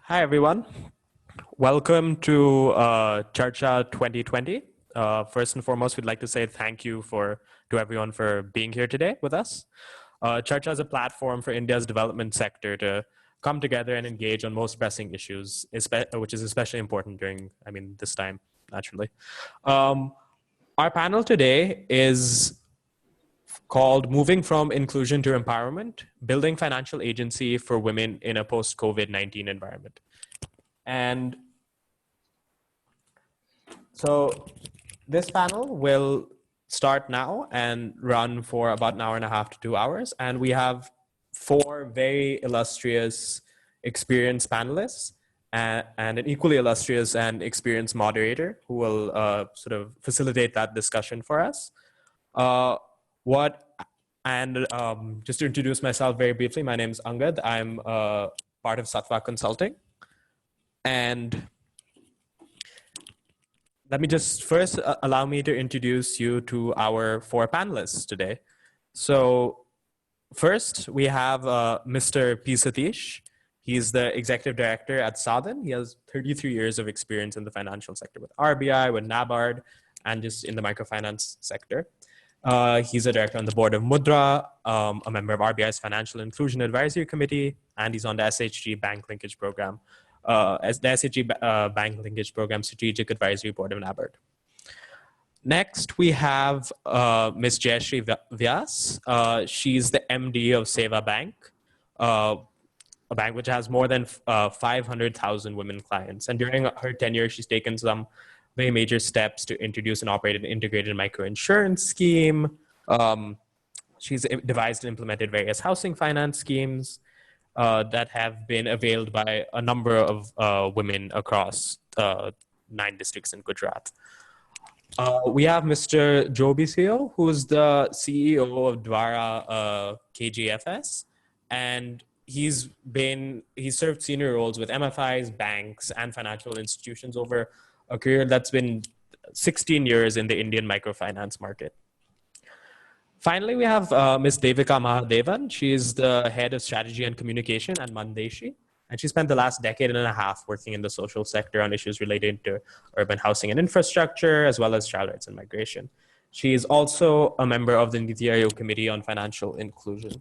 Hi, everyone. Welcome to Charcha 2020. First and foremost, we'd like to say thank you to everyone for being here today with us. Charcha is a platform for India's development sector to come together and engage on most pressing issues, which is especially important during, this time, naturally. Our panel today is called Moving from Inclusion to Empowerment, Building Financial Agency for Women in a Post-COVID-19 Environment. And so this panel will start now and run for about an hour and a half to 2 hours. And we have four very illustrious, experienced panelists and an equally illustrious and experienced moderator who will sort of facilitate that discussion for us. Just to introduce myself very briefly, my name is Angad. I'm part of Sattva Consulting. And let me just first allow me to introduce you to our four panelists today. So first, we have Mr. P. Satish. He's the executive director at Sadhan. He has 33 years of experience in the financial sector with RBI, with NABARD, and just in the microfinance sector. He's a director on the board of Mudra, a member of RBI's Financial Inclusion Advisory Committee, and he's on the SHG Bank Linkage Program, as the SHG Bank Linkage Program Strategic Advisory Board of NABARD. Next, we have Ms. Jayshree Vyas. She's the MD of Seva Bank, a bank which has more than 500,000 women clients. And during her tenure, she's taken some very major steps to introduce and operate an integrated microinsurance scheme. She's devised and implemented various housing finance schemes that have been availed by a number of women across 9 districts in Gujarat. We have Mr. Joby, who's the CEO of Dwara KGFS, and he's served senior roles with MFIs, banks, and financial institutions over a career that's been 16 years in the Indian microfinance market. Finally, we have Ms. Devika Mahadevan. She is the head of strategy and communication at Mandeshi, and she spent the last decade and a half working in the social sector on issues related to urban housing and infrastructure, as well as child rights and migration. She is also a member of the Niti Aayog Committee on Financial Inclusion.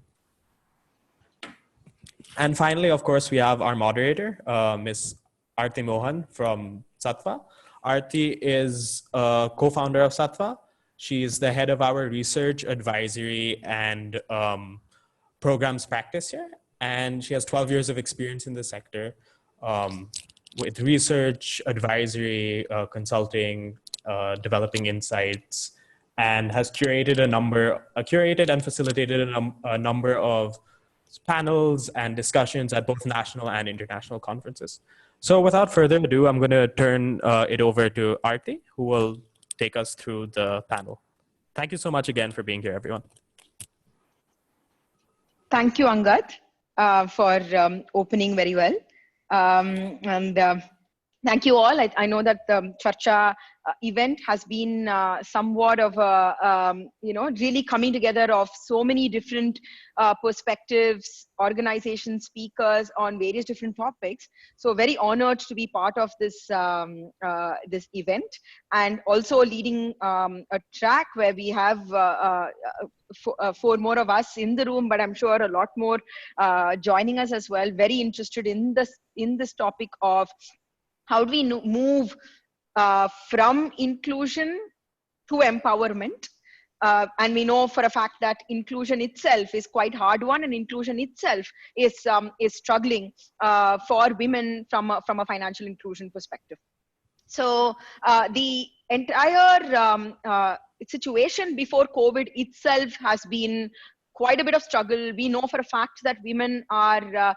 And finally, of course, we have our moderator, Ms. Aarti Mohan from Sattva. Aarti is a co-founder of Sattva. She is the head of our research, advisory, and programs practice here. And she has 12 years of experience in the sector with research, advisory, consulting, developing insights, and has curated and facilitated a number of panels and discussions at both national and international conferences. So without further ado, I'm going to turn it over to Aarti, who will take us through the panel. Thank you so much again for being here, everyone. Thank you, Angad, for opening very well. Thank you all. I know that the Charcha event has been somewhat of a, really coming together of so many different perspectives, organizations, speakers on various different topics. So very honored to be part of this, this event, and also leading a track where we have four more of us in the room, but I'm sure a lot more joining us as well. Very interested in this topic of how do we move from inclusion to empowerment? And we know for a fact that inclusion itself is quite hard one, and inclusion itself is struggling for women from a financial inclusion perspective. So the entire situation before COVID itself has been quite a bit of struggle. We know for a fact that women are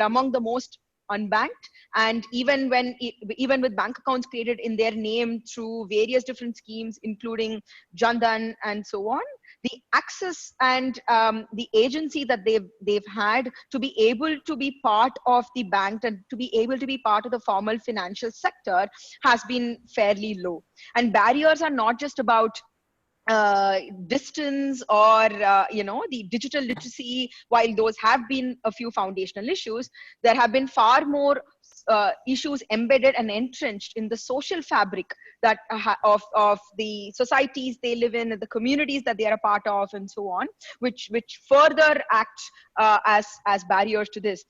among the most unbanked, and even with bank accounts created in their name through various different schemes, including Jandan and so on, the access and the agency that they've had to be able to be part of the bank and to be able to be part of the formal financial sector has been fairly low. And barriers are not just about distance or the digital literacy. While those have been a few foundational issues, there have been far more issues embedded and entrenched in the social fabric that of the societies they live in, the communities that they are a part of, and so on, which further act as barriers to this.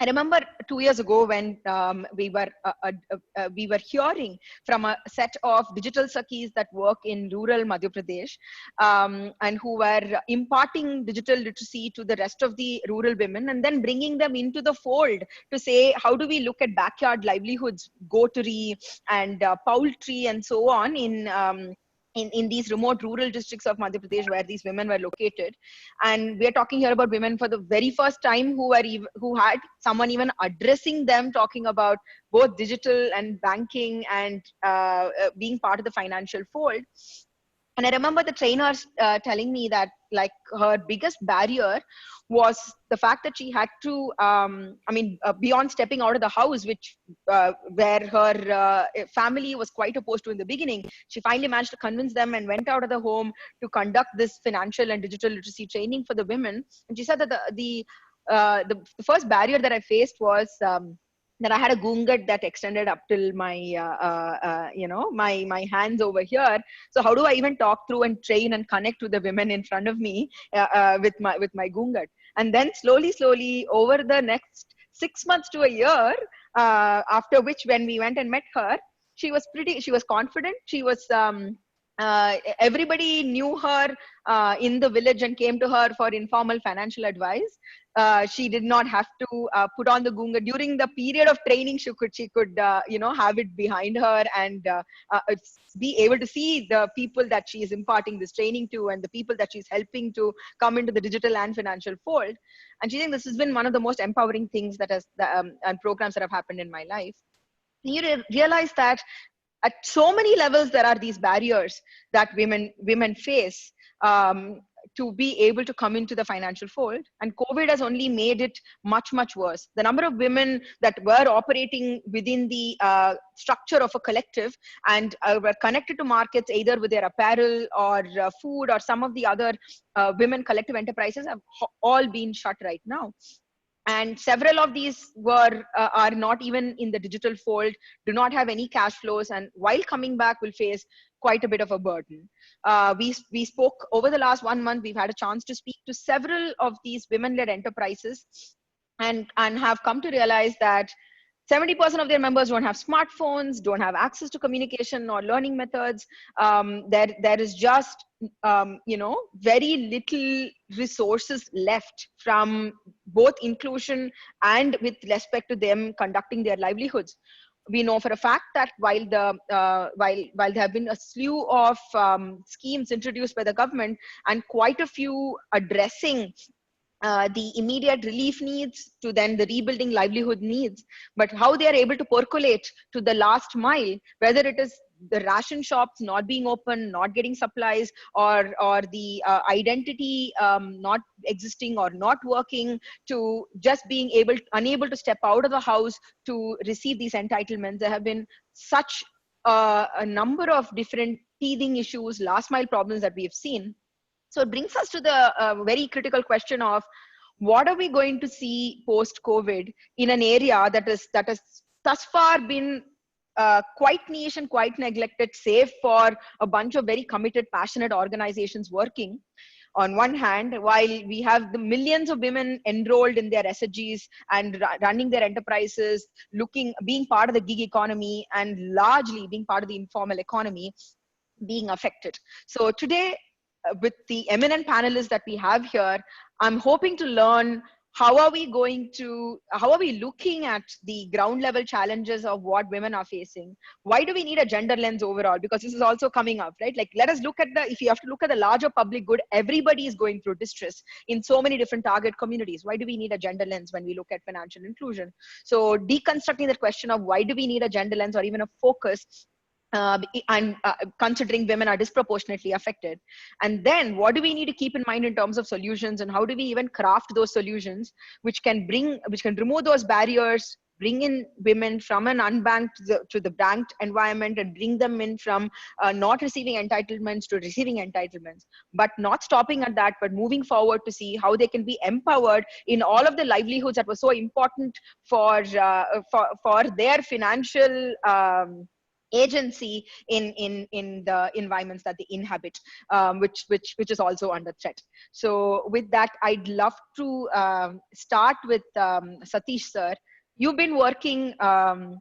I remember 2 years ago when we were hearing from a set of digital sakis that work in rural Madhya Pradesh, and who were imparting digital literacy to the rest of the rural women, and then bringing them into the fold to say, how do we look at backyard livelihoods, goatery and poultry and so on in these remote rural districts of Madhya Pradesh where these women were located. And we are talking here about women for the very first time who had someone even addressing them, talking about both digital and banking and being part of the financial fold. And I remember the trainers telling me that like her biggest barrier was the fact that she had to, beyond stepping out of the house, which where her family was quite opposed to in the beginning, she finally managed to convince them and went out of the home to conduct this financial and digital literacy training for the women. And she said that the first barrier that I faced was that I had a gungat that extended up till my, my hands over here. So how do I even talk through and train and connect with the women in front of me with my gungat? And then slowly over the next 6 months to a year, after which when we went and met her, she was confident. She was, everybody knew her in the village and came to her for informal financial advice. She did not have to put on the gunga during the period of training. She could have it behind her and be able to see the people that she is imparting this training to and the people that she's helping to come into the digital and financial fold. And she thinks this has been one of the most empowering things that has and programs that have happened in my life. You realize that at so many levels there are these barriers that women face to be able to come into the financial fold, and COVID has only made it much worse. The number of women that were operating within the structure of a collective and were connected to markets either with their apparel or food or some of the other women collective enterprises have all been shut right now. And several of these are not even in the digital fold, do not have any cash flows, and while coming back will face quite a bit of a burden. We spoke over the last 1 month. We've had a chance to speak to several of these women-led enterprises and have come to realize that 70% of their members don't have smartphones, don't have access to communication or learning methods. There is just, very little resources left from both inclusion and with respect to them conducting their livelihoods. We know for a fact that while there have been a slew of schemes introduced by the government and quite a few addressing the immediate relief needs to then the rebuilding livelihood needs, but how they are able to percolate to the last mile, whether it is the ration shops not being open, not getting supplies, or the identity not existing or not working, to just being unable to step out of the house to receive these entitlements. There have been such a number of different teething issues, last mile problems that we have seen. So it brings us to the very critical question of what are we going to see post-COVID in an area that has thus far been quite niche and quite neglected, save for a bunch of very committed, passionate organizations working. On one hand, while we have the millions of women enrolled in their SHGs and running their enterprises, being part of the gig economy and largely being part of the informal economy, being affected. So today, with the eminent panelists that we have here, I'm hoping to learn how are we looking at the ground level challenges of what women are facing? Why do we need a gender lens overall? Because this is also coming up, right? Like, let us look at if you have to look at the larger public good, everybody is going through distress in so many different target communities. Why do we need a gender lens when we look at financial inclusion? So deconstructing that question of why do we need a gender lens or even a focus, and considering women are disproportionately affected. And then what do we need to keep in mind in terms of solutions, and how do we even craft those solutions which can remove those barriers, bring in women from an unbanked to the banked environment, and bring them in from not receiving entitlements to receiving entitlements, but not stopping at that, but moving forward to see how they can be empowered in all of the livelihoods that were so important for their financial agency in the environments that they inhabit, which is also under threat. So with that, I'd love to start with Satish sir. You've been working and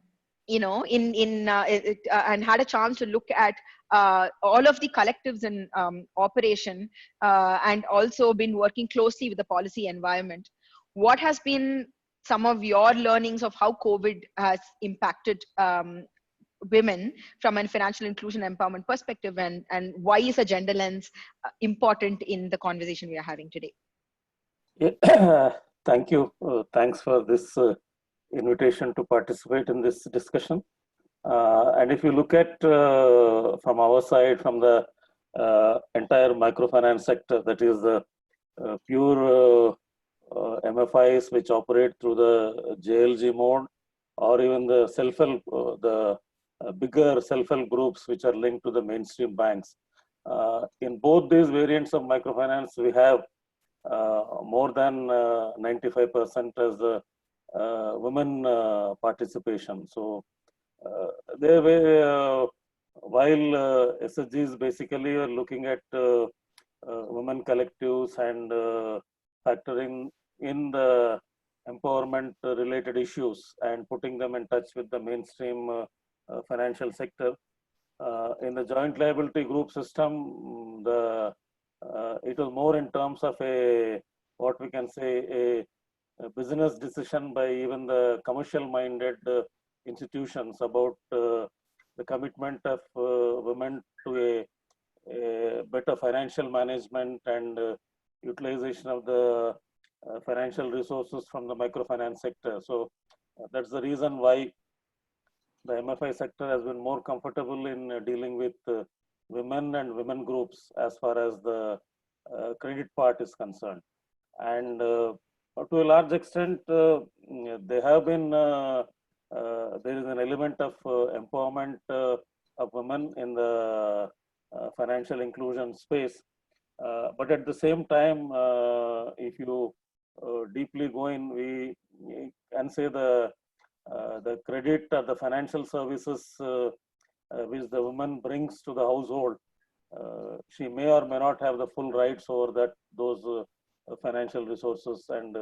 had a chance to look at all of the collectives in operation, and also been working closely with the policy environment. What has been some of your learnings of how COVID has impacted women from a financial inclusion empowerment perspective, and why is a gender lens important in the conversation we are having today? Yeah, thank you. Thanks for this invitation to participate in this discussion. And if you look at from our side, from the entire microfinance sector, that is the pure MFIs which operate through the JLG mode, or even the self-help, the bigger self-help groups which are linked to the mainstream banks. In both these variants of microfinance, we have more than 95% as the women participation. So there were, while SSGs basically are looking at women collectives and factoring in the empowerment related issues and putting them in touch with the mainstream financial sector. In the joint liability group system, it was more in terms of what we can say a business decision by even the commercial minded institutions about the commitment of women to a better financial management and utilization of the financial resources from the microfinance sector. So that's the reason why the MFI sector has been more comfortable in dealing with women and women groups as far as the credit part is concerned. And to a large extent, they have been, there is an element of empowerment of women in the financial inclusion space. But at the same time, if you deeply go in, we can say the credit or the financial services which the woman brings to the household, she may or may not have the full rights over those financial resources, and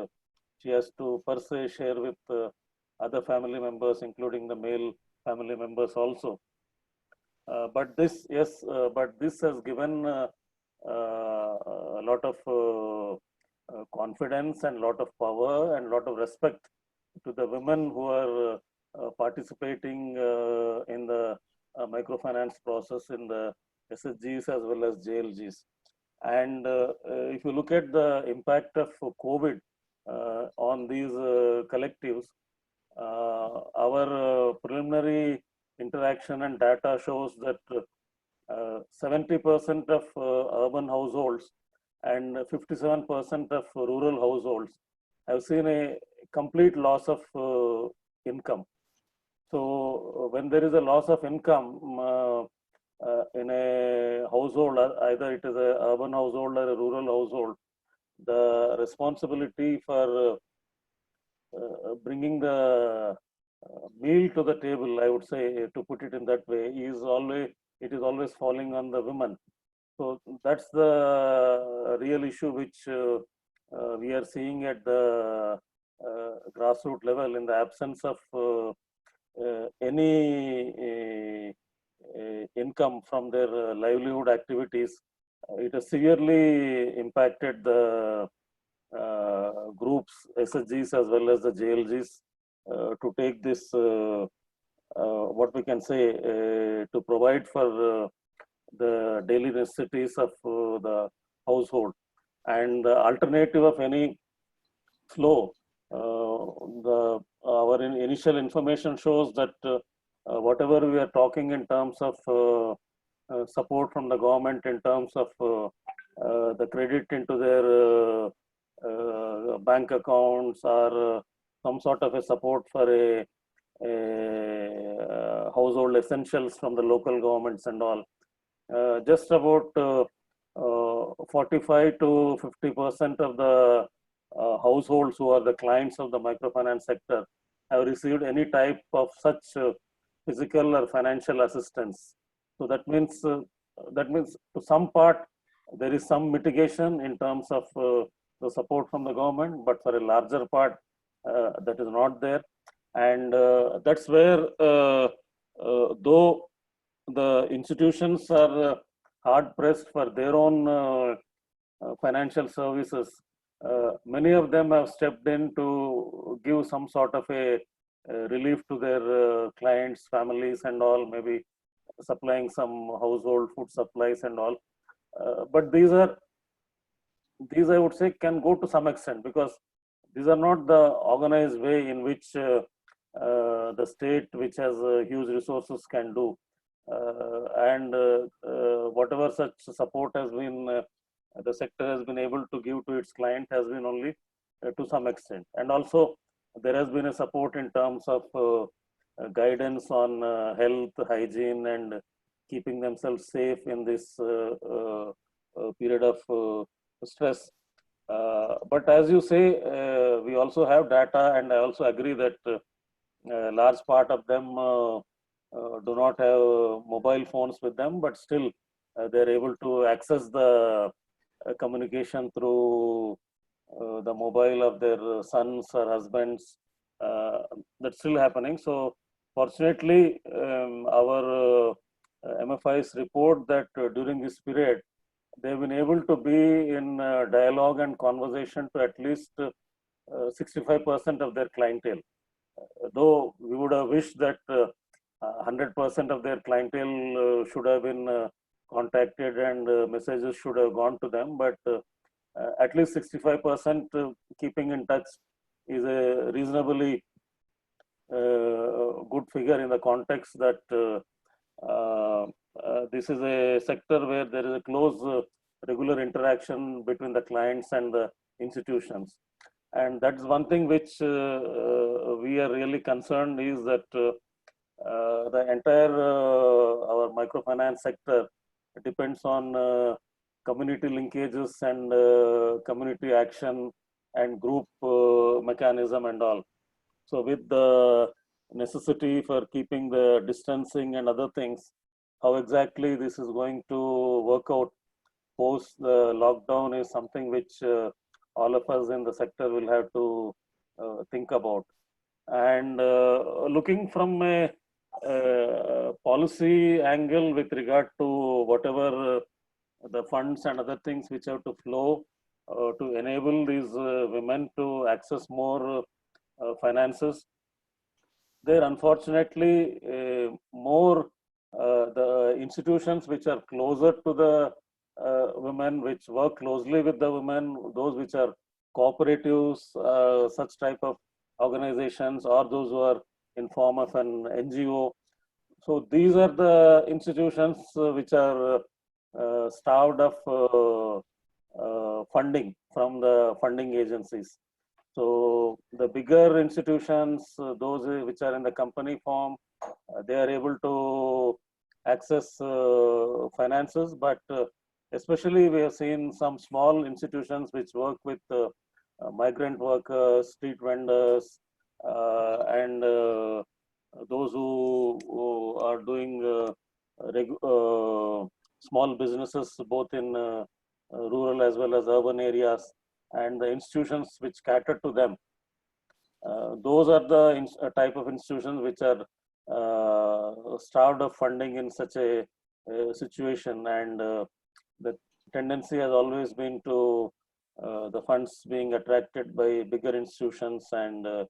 she has to per se share with other family members, including the male family members also. But this has given a lot of confidence and lot of power and lot of respect to the women who are participating in the microfinance process in the SSGs as well as JLGs. And if you look at the impact of COVID on these collectives, our preliminary interaction and data shows that 70% of urban households and 57% of rural households have seen a complete loss of income. So when there is a loss of income in a household, either it is an urban household or a rural household, the responsibility for bringing the meal to the table, I would say, to put it in that way, is always falling on the women. So that's the real issue which we are seeing at the grassroots level. In the absence of any income from their livelihood activities, it has severely impacted the groups, SSGs as well as the JLGs, to take this, what we can say, to provide for the daily necessities of the household. And the alternative of any flow, our initial information shows that whatever we are talking in terms of support from the government in terms of the credit into their bank accounts or some sort of a support for a household essentials from the local governments and all. Just about 45 to 50% of the households who are the clients of the microfinance sector have received any type of such physical or financial assistance. So that means to some part there is some mitigation in terms of the support from the government, but for a larger part that is not there. And that's where though the institutions are hard pressed for their own financial services, many of them have stepped in to give some sort of a relief to their clients, families, and all, maybe supplying some household food supplies and all. But these I would say can go to some extent, because these are not the organized way in which the state, which has huge resources, can do. And whatever such support has been, the sector has been able to give to its client has been only to some extent. And also there has been a support in terms of guidance on health, hygiene, and keeping themselves safe in this period of stress. But as you say, we also have data, and I also agree that a large part of them do not have mobile phones with them, but still they're able to access the communication through the mobile of their sons or husbands. That's still happening. So fortunately, our MFIs report that during this period, they've been able to be in dialogue and conversation to at least 65% of their clientele. Though we would have wished that 100% of their clientele should have been contacted and messages should have gone to them, but at least 65% keeping in touch is a reasonably good figure in the context that this is a sector where there is a close regular interaction between the clients and the institutions. And that's one thing which we are really concerned is that the entire our microfinance sector depends on community linkages and community action and group mechanism and all. So with the necessity for keeping the distancing and other things, how exactly this is going to work out post the lockdown is something which all of us in the sector will have to think about. And looking from a policy angle with regard to whatever the funds and other things which have to flow to enable these women to access more finances, there unfortunately more the institutions which are closer to the women, which work closely with the women, those which are cooperatives, such type of organizations, or those who are in form of an NGO. So these are the institutions which are starved of funding from the funding agencies. So the bigger institutions, those which are in the company form, they are able to access finances, but especially we have seen some small institutions which work with migrant workers, street vendors, and those who are doing small businesses both in rural as well as urban areas, and the institutions which cater to them. Those are the type of institutions which are starved of funding in such a situation, and the tendency has always been to the funds being attracted by bigger institutions and the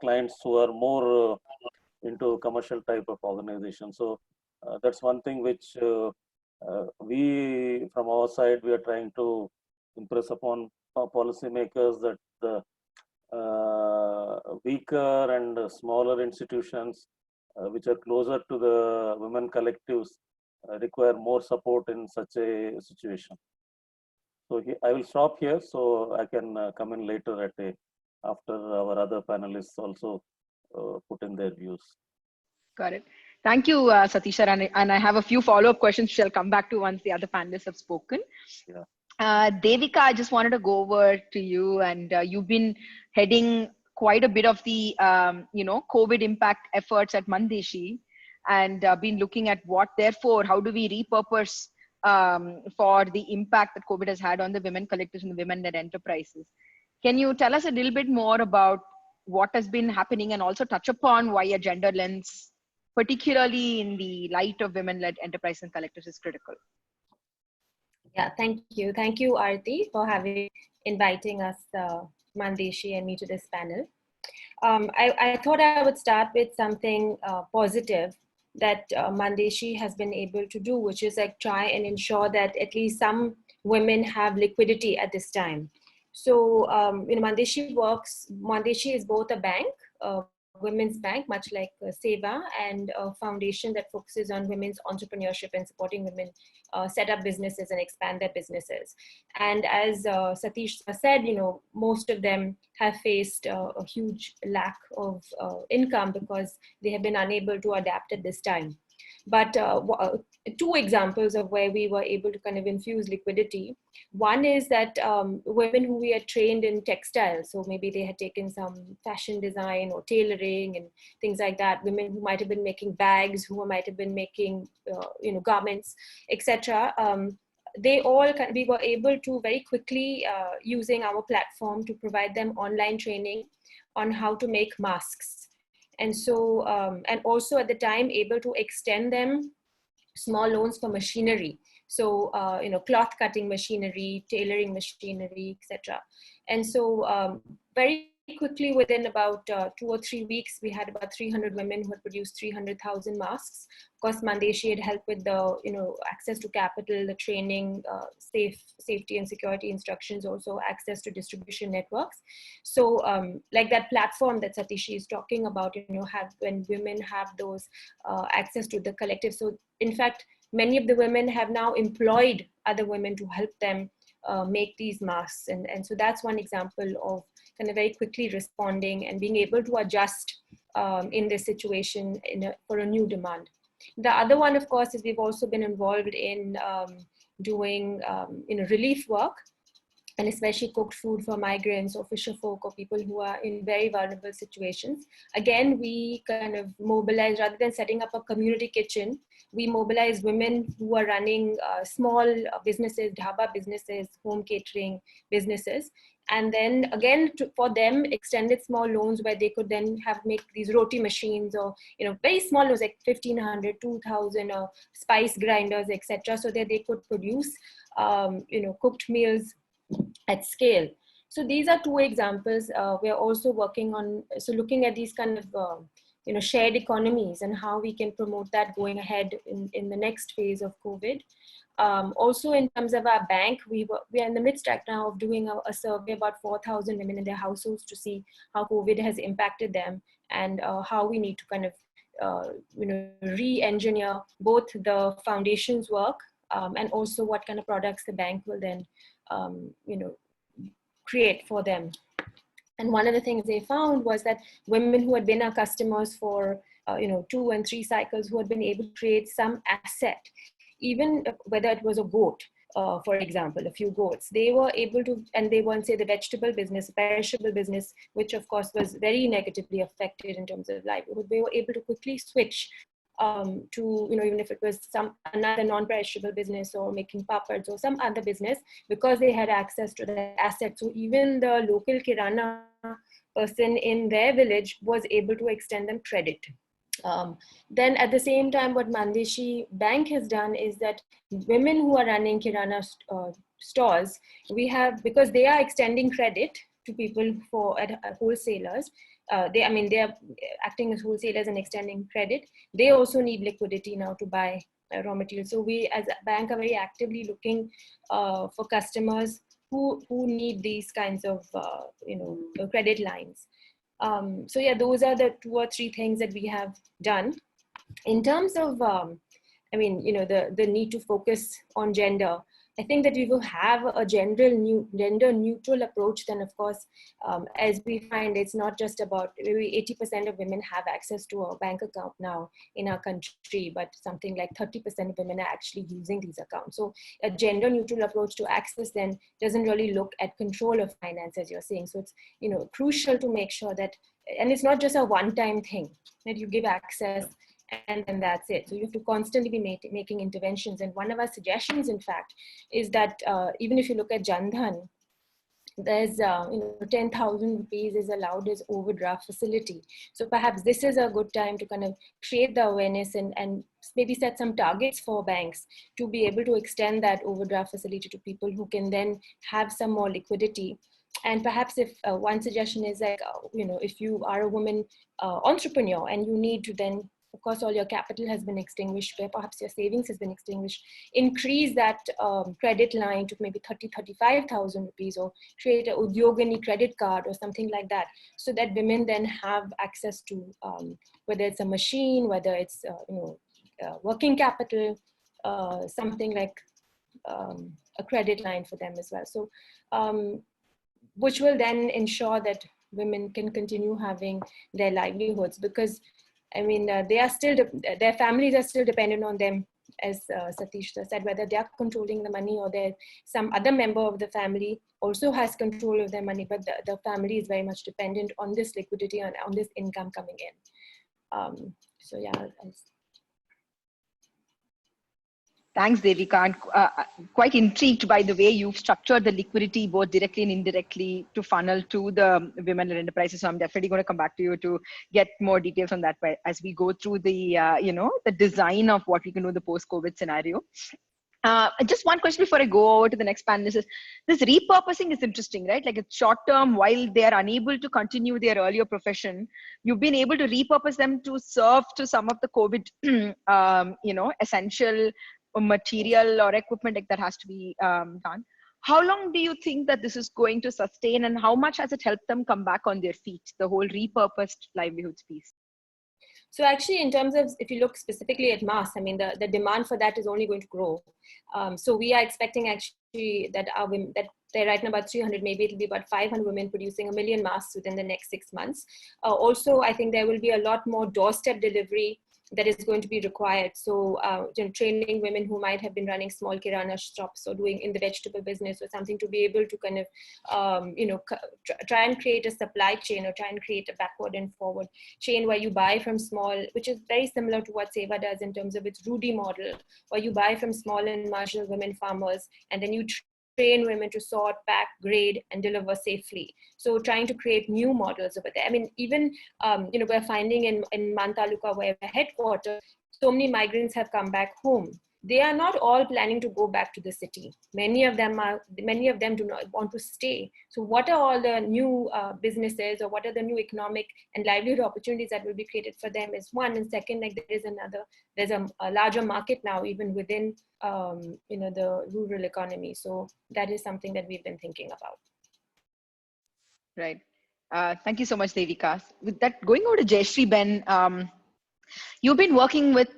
clients who are more into commercial type of organization. So that's one thing which we from our side we are trying to impress upon policymakers, that the weaker and smaller institutions which are closer to the women collectives require more support in such a situation. So I will stop here so I can come in later after our other panelists also put in their views. Got it. Thank you, Satish, sir. And I have a few follow-up questions which I'll come back to once the other panelists have spoken. Yeah. Devika, I just wanted to go over to you, and you've been heading quite a bit of the COVID impact efforts at Mandeshi, and been looking at how do we repurpose for the impact that COVID has had on the women collectives and the women-led enterprises. Can you tell us a little bit more about what has been happening, and also touch upon why a gender lens, particularly in the light of women-led enterprises and collectives, is critical? Yeah, thank you. Thank you, Aarti, for inviting us, Mandeshi and me, to this panel. I thought I would start with something positive that Mandeshi has been able to do, which is like try and ensure that at least some women have liquidity at this time. So, Mandeshi is both a bank, women's bank, much like Seva, and a foundation that focuses on women's entrepreneurship and supporting women set up businesses and expand their businesses. And as Satish said, most of them have faced a huge lack of income because they have been unable to adapt at this time. But two examples of where we were able to kind of infuse liquidity. One is that women who we had trained in textiles, so maybe they had taken some fashion design or tailoring and things like that, women who might have been making bags, who might have been making garments, etc. We were able to very quickly, using our platform, to provide them online training on how to make masks. And so, and also at the time, able to extend them small loans for machinery. So, cloth cutting machinery, tailoring machinery, etc. And so, very quickly, within about 2 or 3 weeks, we had about 300 women who had produced 300,000 masks. Of course, Mandeshi had helped with the, access to capital, the training, safety and security instructions, also access to distribution networks. So, like that platform that Satish is talking about, when women have those access to the collective. So, in fact, many of the women have now employed other women to help them make these masks. And so that's one example of kind of very quickly responding and being able to adjust in this situation for a new demand. The other one, of course, is we've also been involved in doing relief work, and especially cooked food for migrants or fisher folk or people who are in very vulnerable situations. Again, we kind of mobilize, rather than setting up a community kitchen, we mobilize women who are running small businesses, dhaba businesses, home catering businesses. And then again, for them, extended small loans where they could then make these roti machines, or very small loans like 1,500, 2,000, or spice grinders, etc., so that they could produce cooked meals at scale. So these are two examples. We are also working on looking at these kind of shared economies and how we can promote that going ahead in the next phase of COVID. Also, in terms of our bank, we are in the midst right now of doing a survey about 4,000 women in their households to see how COVID has impacted them, and how we need to kind of re-engineer both the foundation's work and also what kind of products the bank will then create for them. And one of the things they found was that women who had been our customers for 2 and 3 cycles, who had been able to create some asset, even whether it was a goat, for example, a few goats, they were able to, and they weren't, say, the vegetable business, perishable business, which of course was very negatively affected in terms of livelihood. They were able to quickly switch to, even if it was another non-perishable business or making papads or some other business, because they had access to the assets. So even the local kirana person in their village was able to extend them credit. Then at the same time, what Mandeshi Bank has done is that women who are running kirana stores, because they are extending credit to people at wholesalers. They are acting as wholesalers and extending credit. They also need liquidity now to buy raw materials. So we as a bank are very actively looking for customers who need these kinds of credit lines. So yeah, those are the 2 or 3 things that we have done. In terms of, the need to focus on gender, I think that we will have a gender neutral approach, then of course, as we find, it's not just about maybe 80% of women have access to a bank account now in our country, but something like 30% of women are actually using these accounts. So a gender neutral approach to access then doesn't really look at control of finance, as you're saying. So it's, you know, crucial to make sure that, and it's not just a one-time thing that you give access and then that's it. So you have to constantly be making interventions. And one of our suggestions, in fact, is that even if you look at Jan Dhan, there's 10,000 rupees is allowed as overdraft facility. So perhaps this is a good time to kind of create the awareness and maybe set some targets for banks to be able to extend that overdraft facility to people who can then have some more liquidity. And perhaps if one suggestion is like, if you are a woman entrepreneur and you need to then, of course, all your capital has been extinguished, where perhaps your savings has been extinguished, increase that credit line to maybe 35,000 rupees, or create a Udyogini credit card or something like that, so that women then have access to whether it's a machine, whether it's working capital, something like a credit line for them as well. So which will then ensure that women can continue having their livelihoods, because I mean, they are still, their families are still dependent on them, as Satish said, whether they are controlling the money or some other member of the family also has control of their money, but the family is very much dependent on this liquidity and on this income coming in. So yeah. Thanks, Devika. And quite intrigued by the way you've structured the liquidity, both directly and indirectly, to funnel to the women-led enterprises. So I'm definitely going to come back to you to get more details on that as we go through the, the design of what we can do in the post-COVID scenario. Just one question before I go over to the next panelist is, this repurposing is interesting, right? Like, it's short term, while they are unable to continue their earlier profession, you've been able to repurpose them to serve to some of the COVID, essential material or equipment that has to be done. How long do you think that this is going to sustain, and how much has it helped them come back on their feet, the whole repurposed livelihoods piece? So actually, in terms of, if you look specifically at masks, I mean, the demand for that is only going to grow. So we are expecting actually that they're right now about 300, maybe it'll be about 500 women producing 1 million masks within the next 6 months. Also, I think there will be a lot more doorstep delivery that is going to be required. So training women who might have been running small kirana shops or doing in the vegetable business or something, to be able to kind of, try and create a supply chain, or try and create a backward and forward chain where you buy from small, which is very similar to what Seva does in terms of its Rudy model, where you buy from small and marginal women farmers, and then you train women to sort, pack, grade, and deliver safely. So trying to create new models over there. I mean, even, we're finding in Man Taluka, where we're headquartered, so many migrants have come back home. They are not all planning to go back to the city. Many of them do not want to stay. So what are all the new businesses, or what are the new economic and livelihood opportunities that will be created for them is one. And second, like, there's a larger market now, even within, the rural economy. So that is something that we've been thinking about. Right. Thank you so much, Devika. With that, going over to Jayshree Ben, you've been working with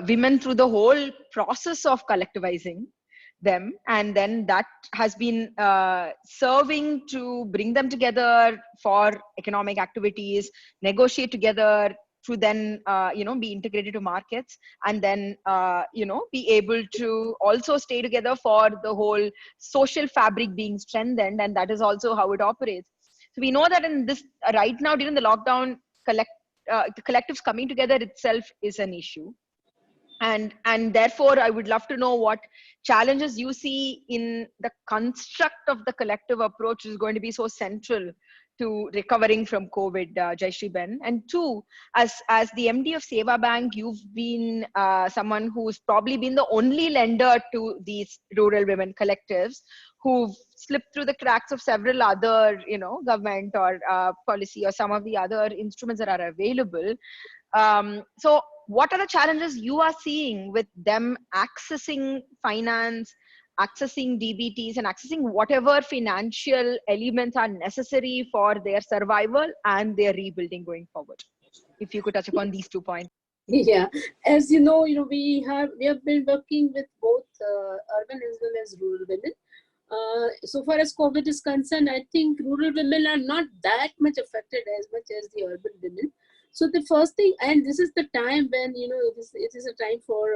women through the whole process of collectivizing them, and then that has been serving to bring them together for economic activities, negotiate together, to then be integrated to markets, and then be able to also stay together for the whole social fabric being strengthened, and that is also how it operates. So we know that in this right now during the lockdown, the collectives coming together itself is an issue. And therefore, I would love to know what challenges you see in the construct of the collective approach is going to be so central to recovering from COVID, Jayshree Ben. And two, as the MD of Seva Bank, you've been someone who's probably been the only lender to these rural women collectives who've slipped through the cracks of several other, government or policy or some of the other instruments that are available. So what are the challenges you are seeing with them accessing finance, accessing DBTs, and accessing whatever financial elements are necessary for their survival and their rebuilding going forward? If you could touch upon these 2 points. Yeah, as we have been working with both urban as well as rural women. So far as COVID is concerned, I think rural women are not that much affected as much as the urban women. So the first thing, and this is the time when it is a time for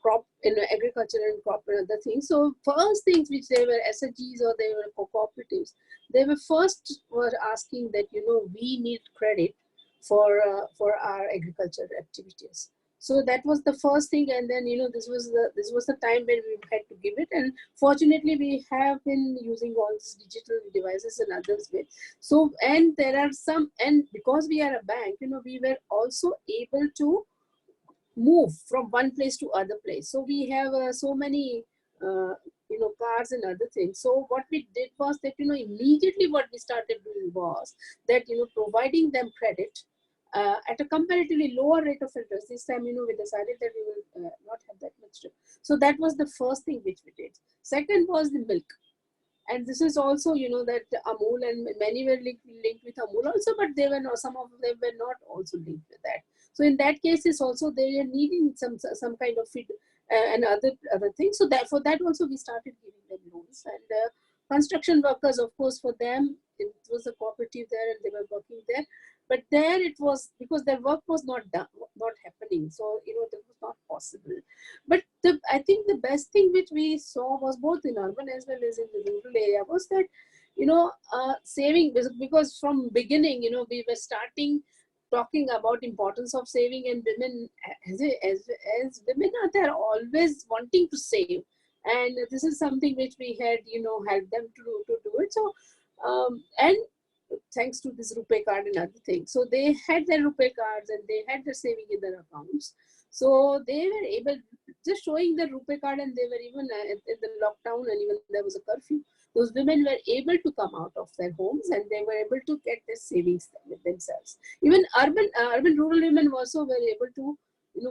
crop agriculture and crop and other things. So first things which they were SHGs or they were cooperatives, they were asking that we need credit for our agriculture activities. So that was the first thing, and then this was the time when we had to give it, and fortunately we have been using all these digital devices and others with. So, and there are some, and because we are a bank, we were also able to move from one place to other place. So we have so many cars and other things. So what we did was that immediately what we started doing was that providing them credit at a comparatively lower rate of interest. This time we decided that we will not have that much. So that was the first thing which we did. Second was the milk. And this is also, that Amul and many were linked with Amul also, but they were not, some of them were not also linked with that. So in that case, is also they are needing some kind of feed and other things. So that for that also we started giving them loans. And construction workers, of course, for them it was a cooperative there and they were working there. But there it was because their work was not done, not happening. So that was not possible. But I think the best thing which we saw was both in urban as well as in the rural area was that, saving, because from beginning, we were starting talking about importance of saving, and women as women are there always wanting to save. And this is something which we had, helped them to do it. So, and thanks to this RuPay card and other things. So they had their RuPay cards and they had their saving in their accounts. So they were able, just showing the RuPay card, and they were even in the lockdown, and even there was a curfew. Those women were able to come out of their homes and they were able to get their savings with themselves. Even urban rural women also were able to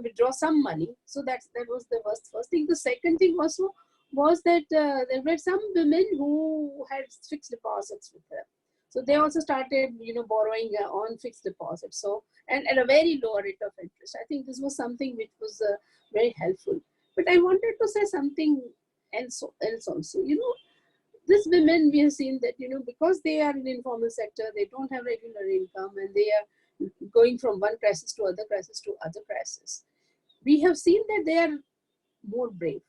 withdraw some money. So that was the first thing. The second thing also was that there were some women who had fixed deposits with them. So they also started, borrowing on fixed deposits. So, and at a very low rate of interest. I think this was something which was very helpful. But I wanted to say something else also. These women, we have seen that, because they are in the informal sector, they don't have regular income, and they are going from one crisis to other crisis to other crisis. We have seen that they are more brave,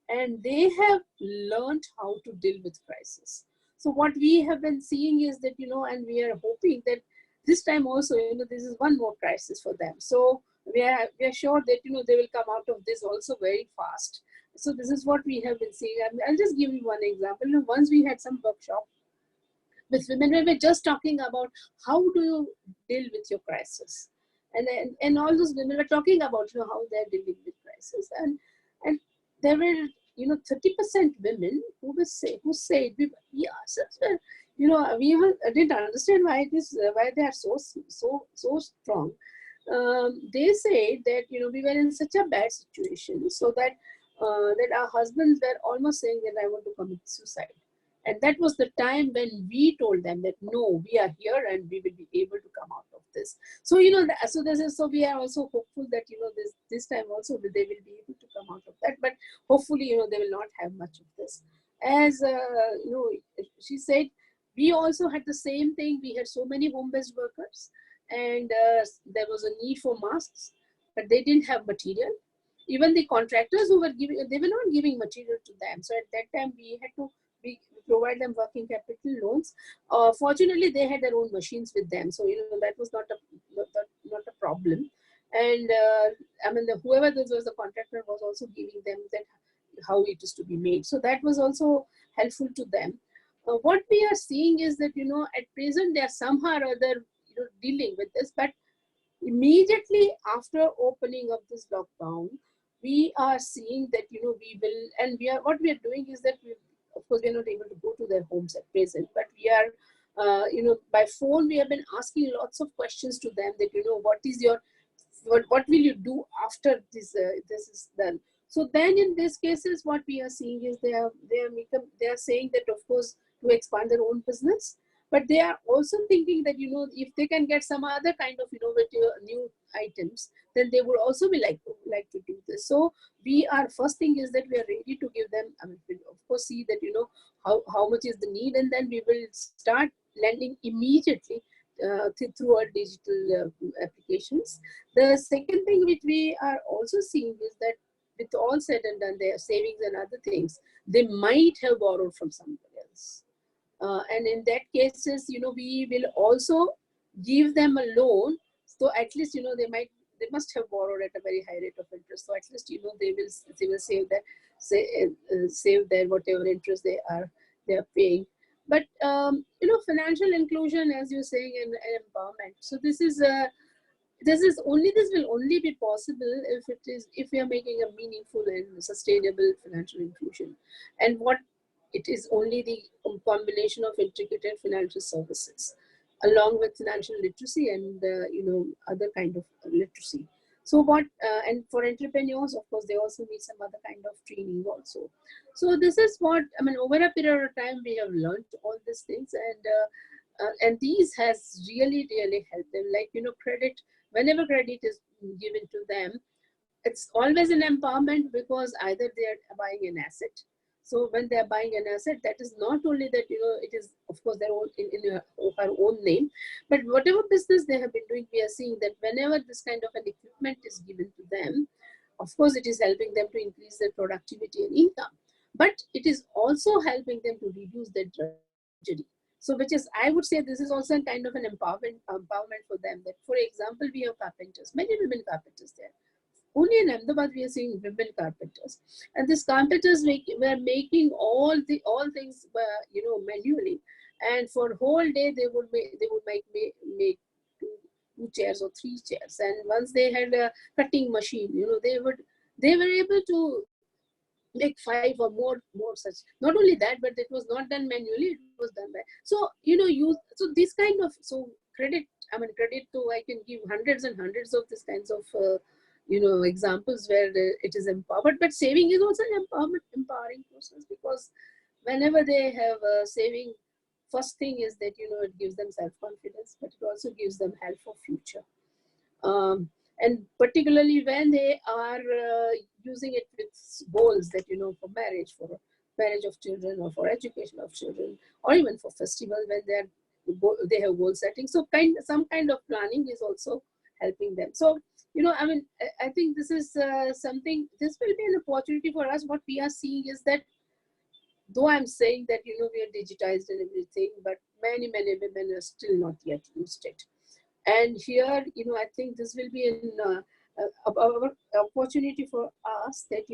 and they have learned how to deal with crisis. So what we have been seeing is that, and we are hoping that this time also, this is one more crisis for them. So we are sure that, they will come out of this also very fast. So this is what we have been seeing. I'll just give you one example. Once we had some workshop with women where we're just talking about how do you deal with your crisis. And all those women were talking about, how they're dealing with crisis. And there were 30% women who said, we ourselves were, I didn't understand why they are so strong. They say that we were in such a bad situation, so that that our husbands were almost saying that I want to commit suicide. And that was the time when we told them that no, we are here and we will be able to come out of this. So so we are also hopeful that this time also they will be able to come out of that. But hopefully they will not have much of this. As she said, we also had the same thing. We had so many home-based workers, and there was a need for masks, but they didn't have material. Even the contractors who were giving, they were not giving material to them. So at that time we had to provide them working capital loans. Fortunately, they had their own machines with them, so that was not a problem. And whoever this was, the contractor was also giving them that how it is to be made. So that was also helpful to them. What we are seeing is that at present they are somehow or other dealing with this, but immediately after opening of this lockdown, we are seeing that we will, and what we are doing is that of course we are not able to go to their homes at present, but we are by phone we have been asking lots of questions to them that what is your what will you do after this is done. So then in these cases what we are seeing is they are saying that of course to expand their own business, but they are also thinking that, if they can get some other kind of innovative new items, then they would also be like to do this. So we are, first thing is that we are ready to give them, I mean, we'll of course see that, how much is the need, and then we will start lending immediately through our digital applications. The second thing which we are also seeing is that with all said and done, their savings and other things, they might have borrowed from somebody else. And in that cases, we will also give them a loan. So at least, they must have borrowed at a very high rate of interest. So at least, they will save their, save their whatever interest they are paying. But, financial inclusion, as you're saying, and empowerment. So this will only be possible if we are making a meaningful and sustainable financial inclusion. And what it is only the combination of integrated financial services along with financial literacy and other kind of literacy. So and for entrepreneurs, of course, they also need some other kind of training also. So this is what, I mean, over a period of time, we have learned all these things, and these has really helped them. Like, credit, whenever credit is given to them, it's always an empowerment, because either they are buying an asset. So when they are buying an asset, that is not only that, it is of course their own in her own name, but whatever business they have been doing, we are seeing that whenever this kind of an equipment is given to them, of course it is helping them to increase their productivity and income, but it is also helping them to reduce their drudgery. So which is, I would say, this is also a kind of an empowerment for them. That, for example, we have carpenters, many women carpenters there. Only in Ahmedabad we are seeing women carpenters, and these carpenters were making all things manually, and for whole day they would make two chairs or three chairs, and once they had a cutting machine, they were able to make 5 or more such. Not only that, but it was not done manually, it was done by. So so this kind of, so credit to, I can give hundreds and hundreds of these kinds of examples where it is empowered. But saving is also an empowering process, because whenever they have saving, first thing is that it gives them self-confidence, but it also gives them help for future. And particularly when they are using it with goals that, for marriage of children, or for education of children, or even for festival, when they have goal setting. So some kind of planning is also helping them. So, I think this is something, this will be an opportunity for us. What we are seeing is that, though I'm saying that, we are digitized and everything, but many women are still not yet used it. And here, I think this will be an opportunity for us that,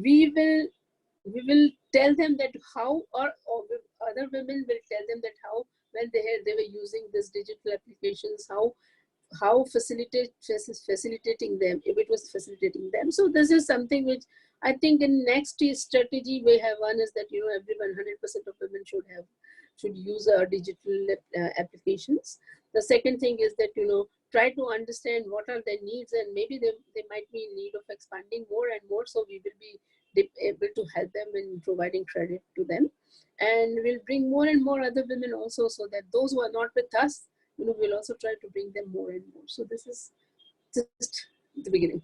we will tell them that how, or other women will tell them that how, when they were using these digital applications, how facilitating them, if it was facilitating them. So this is something which I think in next strategy we have. One is that, everyone, 100% of women should use our digital applications. The second thing is that, try to understand what are their needs, and maybe they might be in need of expanding more and more. So we will be able to help them in providing credit to them, and we'll bring more and more other women also, so that those who are not with us, we'll also try to bring them more and more. So this is just the beginning.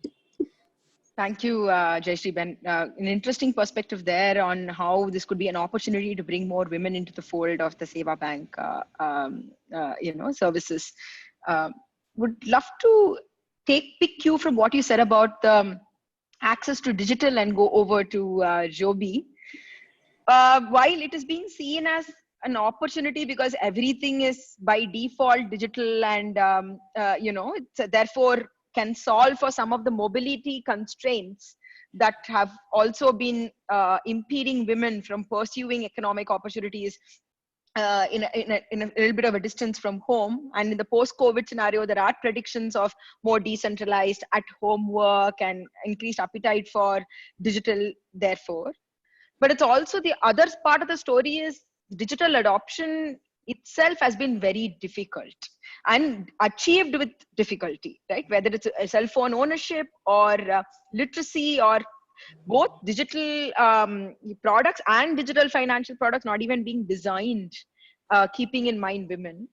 Thank you, Jayshree. An interesting perspective there on how this could be an opportunity to bring more women into the fold of the Seva Bank, services. Would love to pick cue from what you said about access to digital and go over to Joby. While it is being seen as an opportunity because everything is by default digital, and it's therefore can solve for some of the mobility constraints that have also been impeding women from pursuing economic opportunities in a little bit of a distance from home. And in the post-COVID scenario, there are predictions of more decentralized at-home work and increased appetite for digital, therefore. But it's also the other part of the story is digital adoption itself has been very difficult and achieved with difficulty, right? Whether it's a cell phone ownership or literacy, or both digital products and digital financial products not even being designed keeping in mind women.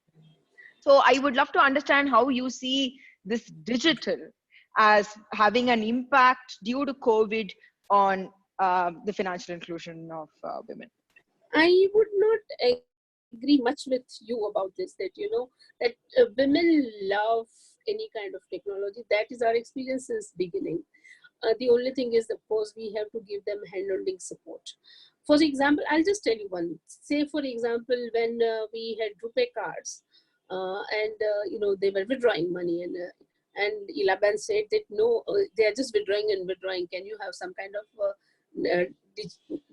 So I would love to understand how you see this digital as having an impact due to COVID on the financial inclusion of women. I would not agree much with you about this, that, you know, that women love any kind of technology. That is our experience since beginning. The only thing is, of course, we have to give them hand-holding support. For example, I'll just tell you one. Say, for example, when we had RuPay cards, you know, they were withdrawing money, and Ilaban said that no, they are just withdrawing and withdrawing. Can you have some kind of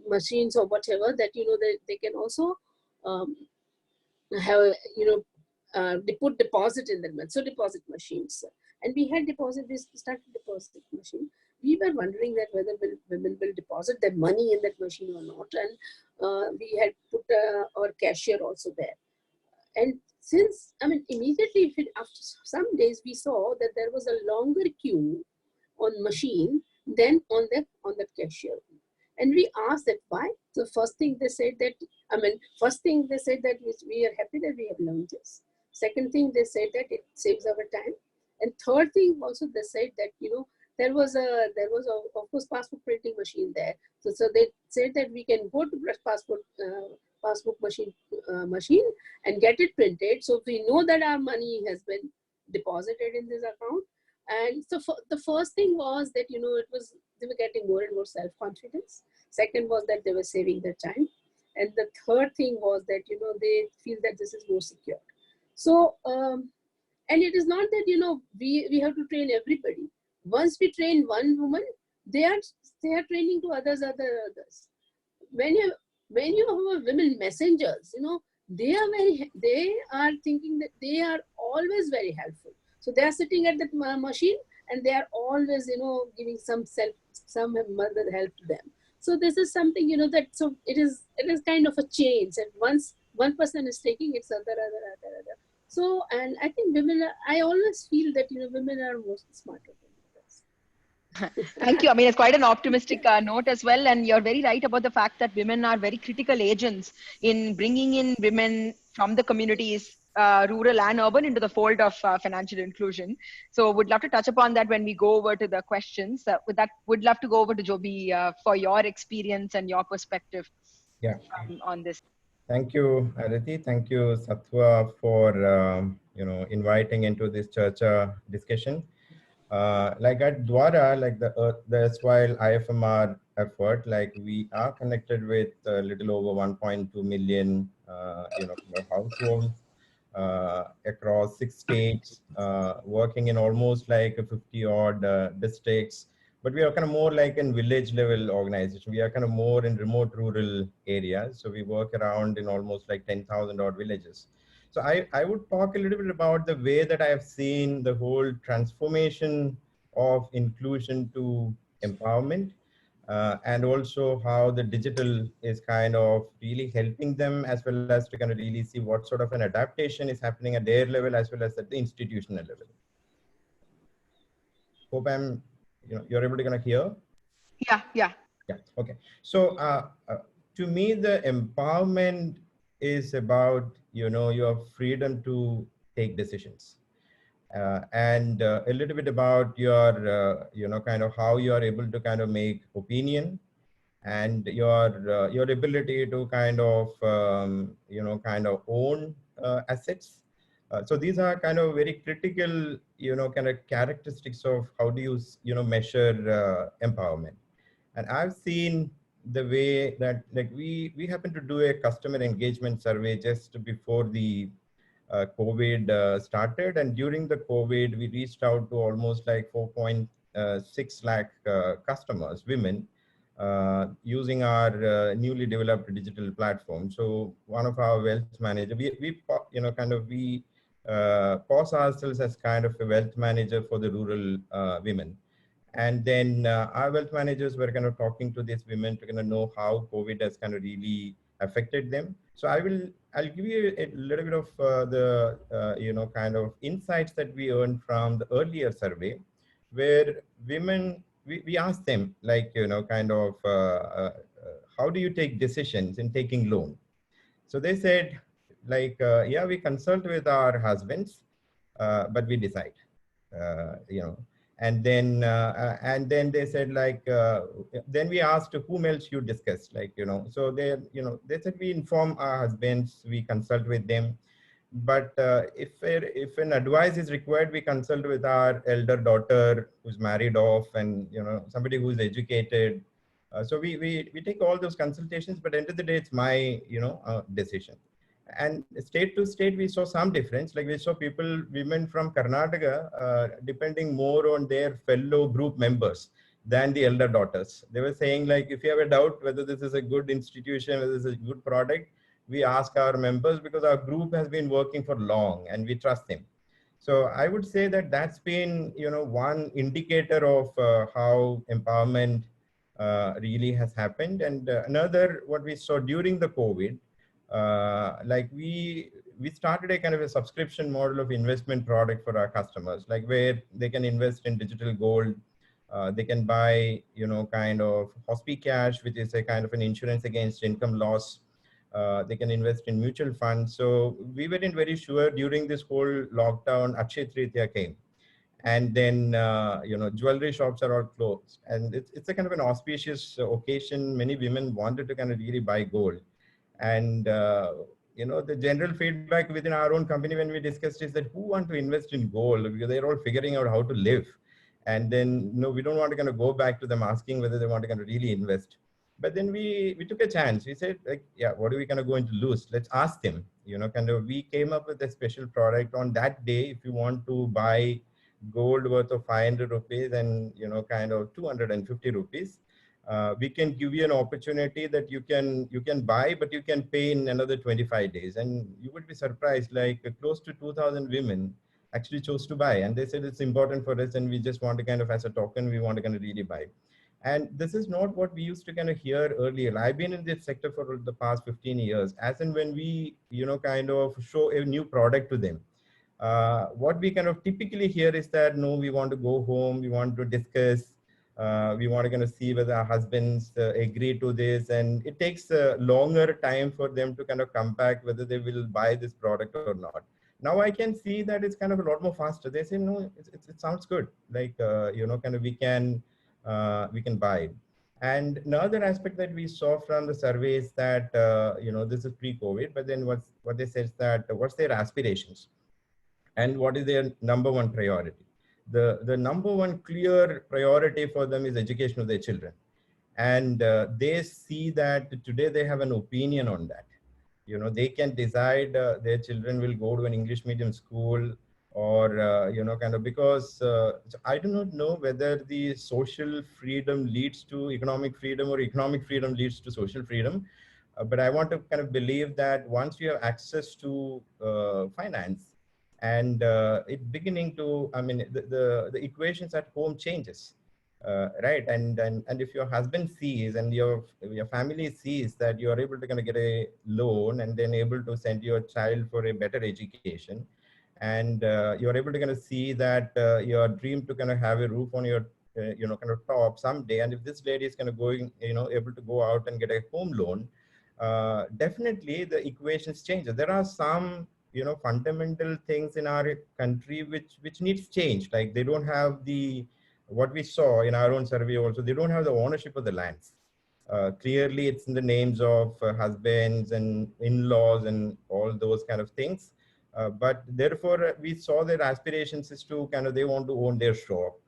machines or whatever that, you know, they can also have, you know, they put deposit in them, so deposit machines. And we had deposit, we started deposit machine. We were wondering that whether women will deposit their money in that machine or not. And we had put our cashier also there. And since, I mean, immediately after some days, we saw that there was a longer queue on machine than on the cashier. And we asked that why. So first thing they said that, first thing they said that we are happy that we have learned this. Second thing they said that it saves our time. And third thing also they said that, you know, there was of course passport printing machine there. So they said that we can go to passport machine and get it printed. So we know that our money has been deposited in this account. And so the first thing was that, you know, they were getting more and more self-confidence. Second was that they were saving their time. And the third thing was that, you know, they feel that this is more secure. So, and it is not that, you know, we have to train everybody. Once we train one woman, they are training to others. When you have women messengers, you know, they are thinking that they are always very helpful. So they are sitting at that machine and they are always, you know, giving some mother help to them. So this is something, you know, that, so it is kind of a change. And once one person is taking, it's other. So, and I think I always feel that, you know, women are most smarter than others. Thank you. I mean, it's quite an optimistic note as well. And you're very right about the fact that women are very critical agents in bringing in women from the communities, rural and urban, into the fold of financial inclusion. So would love to touch upon that when we go over to the questions. With that, would love to go over to Joby for your experience and your perspective on this. Thank you, Aditi. Thank you, Satwa, for you know, inviting into this Charcha discussion. Like at Dwara, like the erstwhile IFMR effort, like we are connected with a little over 1.2 million you know, households across 6 states, working in almost like 50 odd districts. But we are kind of more like in village level organization. We are kind of more in remote rural areas. So we work around in almost like 10,000 odd villages. So I would talk a little bit about the way that I have seen the whole transformation of inclusion to empowerment, and also how the digital is kind of really helping them, as well as to kind of really see what sort of an adaptation is happening at their level as well as at the institutional level. Hope you're able to kind of hear? Yeah. Okay. So to me, the empowerment is about, you know, your freedom to take decisions, and a little bit about your, you know, kind of how you are able to kind of make opinion, and your ability to kind of, you know, kind of own assets. So these are kind of very critical, you know, kind of characteristics of how do you know, measure empowerment. And I've seen the way that, like, we happen to do a customer engagement survey just before the COVID started. And during the COVID, we reached out to almost like 4.6 lakh customers, women, using our newly developed digital platform. So one of our wealth manager, we you know, kind of, we pause ourselves as kind of a wealth manager for the rural women. And then our wealth managers were kind of talking to these women to kind of know how COVID has kind of really affected them. So I'll give you a little bit of the you know, kind of insights that we earned from the earlier survey, where women, we asked them, like, you know, kind of how do you take decisions in taking loan? So they said, like, yeah, we consult with our husbands, but we decide, you know. And then they said, like, then we asked whom else you discussed, like, you know. So they, you know, they said we inform our husbands, we consult with them. But if an advice is required, we consult with our elder daughter who's married off, and, you know, somebody who's educated. So we take all those consultations, but end of the day, it's my, you know, decision. And state to state, we saw some difference. Like, we saw people, women from Karnataka, depending more on their fellow group members than the elder daughters. They were saying, like, if you have a doubt whether this is a good institution, whether this is a good product, we ask our members, because our group has been working for long and we trust them. So I would say that that's been, you know, one indicator of how empowerment really has happened. And another, what we saw during the COVID, like we started a kind of a subscription model of investment product for our customers, like where they can invest in digital gold. They can buy, you know, kind of hospi cash, which is a kind of an insurance against income loss. They can invest in mutual funds. So we weren't very sure during this whole lockdown, Akshay Tritiya came. And then, you know, jewelry shops are all closed. And it's a kind of an auspicious occasion. Many women wanted to kind of really buy gold. And, you know, the general feedback within our own company when we discussed is that who want to invest in gold, because they're all figuring out how to live. And then, no, we don't want to kind of go back to them asking whether they want to kind of really invest. But then we took a chance. We said, like, yeah, what are we kind of going to lose? Let's ask them, you know, kind of, we came up with a special product on that day. If you want to buy gold worth of 500 rupees and, you know, kind of 250 rupees, we can give you an opportunity that you can buy, but you can pay in another 25 days. And you would be surprised, like close to 2,000 women actually chose to buy. And they said, it's important for us, and we just want to kind of, as a token, we want to kind of really buy. And this is not what we used to kind of hear earlier. I've been in this sector for the past 15 years. As and when we, you know, kind of show a new product to them, what we kind of typically hear is that, no, we want to go home, we want to discuss, we want to kind of see whether our husbands agree to this. And it takes a longer time for them to kind of come back, whether they will buy this product or not. Now I can see that it's kind of a lot more faster. They say, no, it sounds good. Like, you know, kind of we can buy. And another aspect that we saw from the survey is that, you know, this is pre-COVID, but then what they said is that what's their aspirations and what is their number one priority. The number one clear priority for them is education of their children. And they see that today they have an opinion on that. You know, they can decide their children will go to an English medium school, or, you know, kind of, because I do not know whether the social freedom leads to economic freedom or economic freedom leads to social freedom. But I want to kind of believe that once you have access to finance, and it beginning to, I mean, the equations at home changes. Right, and if your husband sees and your family sees that you are able to kind of get a loan and then able to send your child for a better education, and you are able to kind of see that your dream to kind of have a roof on your you know, kind of top someday, and if this lady is kind of going, you know, able to go out and get a home loan, definitely the equations change. There are some, you know, fundamental things in our country which needs change. Like, they don't have the, what we saw in our own survey also, they don't have the ownership of the lands. Clearly, it's in the names of husbands and in-laws and all those kind of things. But therefore, we saw their aspirations is to kind of, they want to own their shop.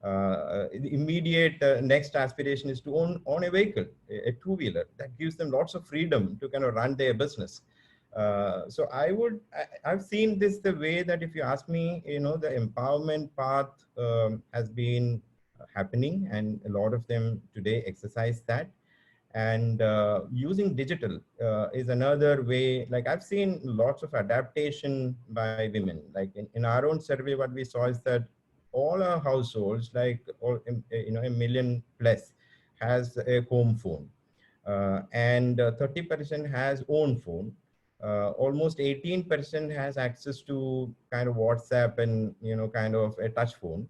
The immediate next aspiration is to own a vehicle, a two-wheeler. That gives them lots of freedom to kind of run their business. So I've seen this the way that, if you ask me, you know, the empowerment path has been happening, and a lot of them today exercise that. And using digital is another way. Like, I've seen lots of adaptation by women. Like in our own survey, what we saw is that all our households, like all, you know, 1 million plus, has a home phone, and 30% has own phone. Almost 18% has access to kind of WhatsApp and, you know, kind of a touch phone.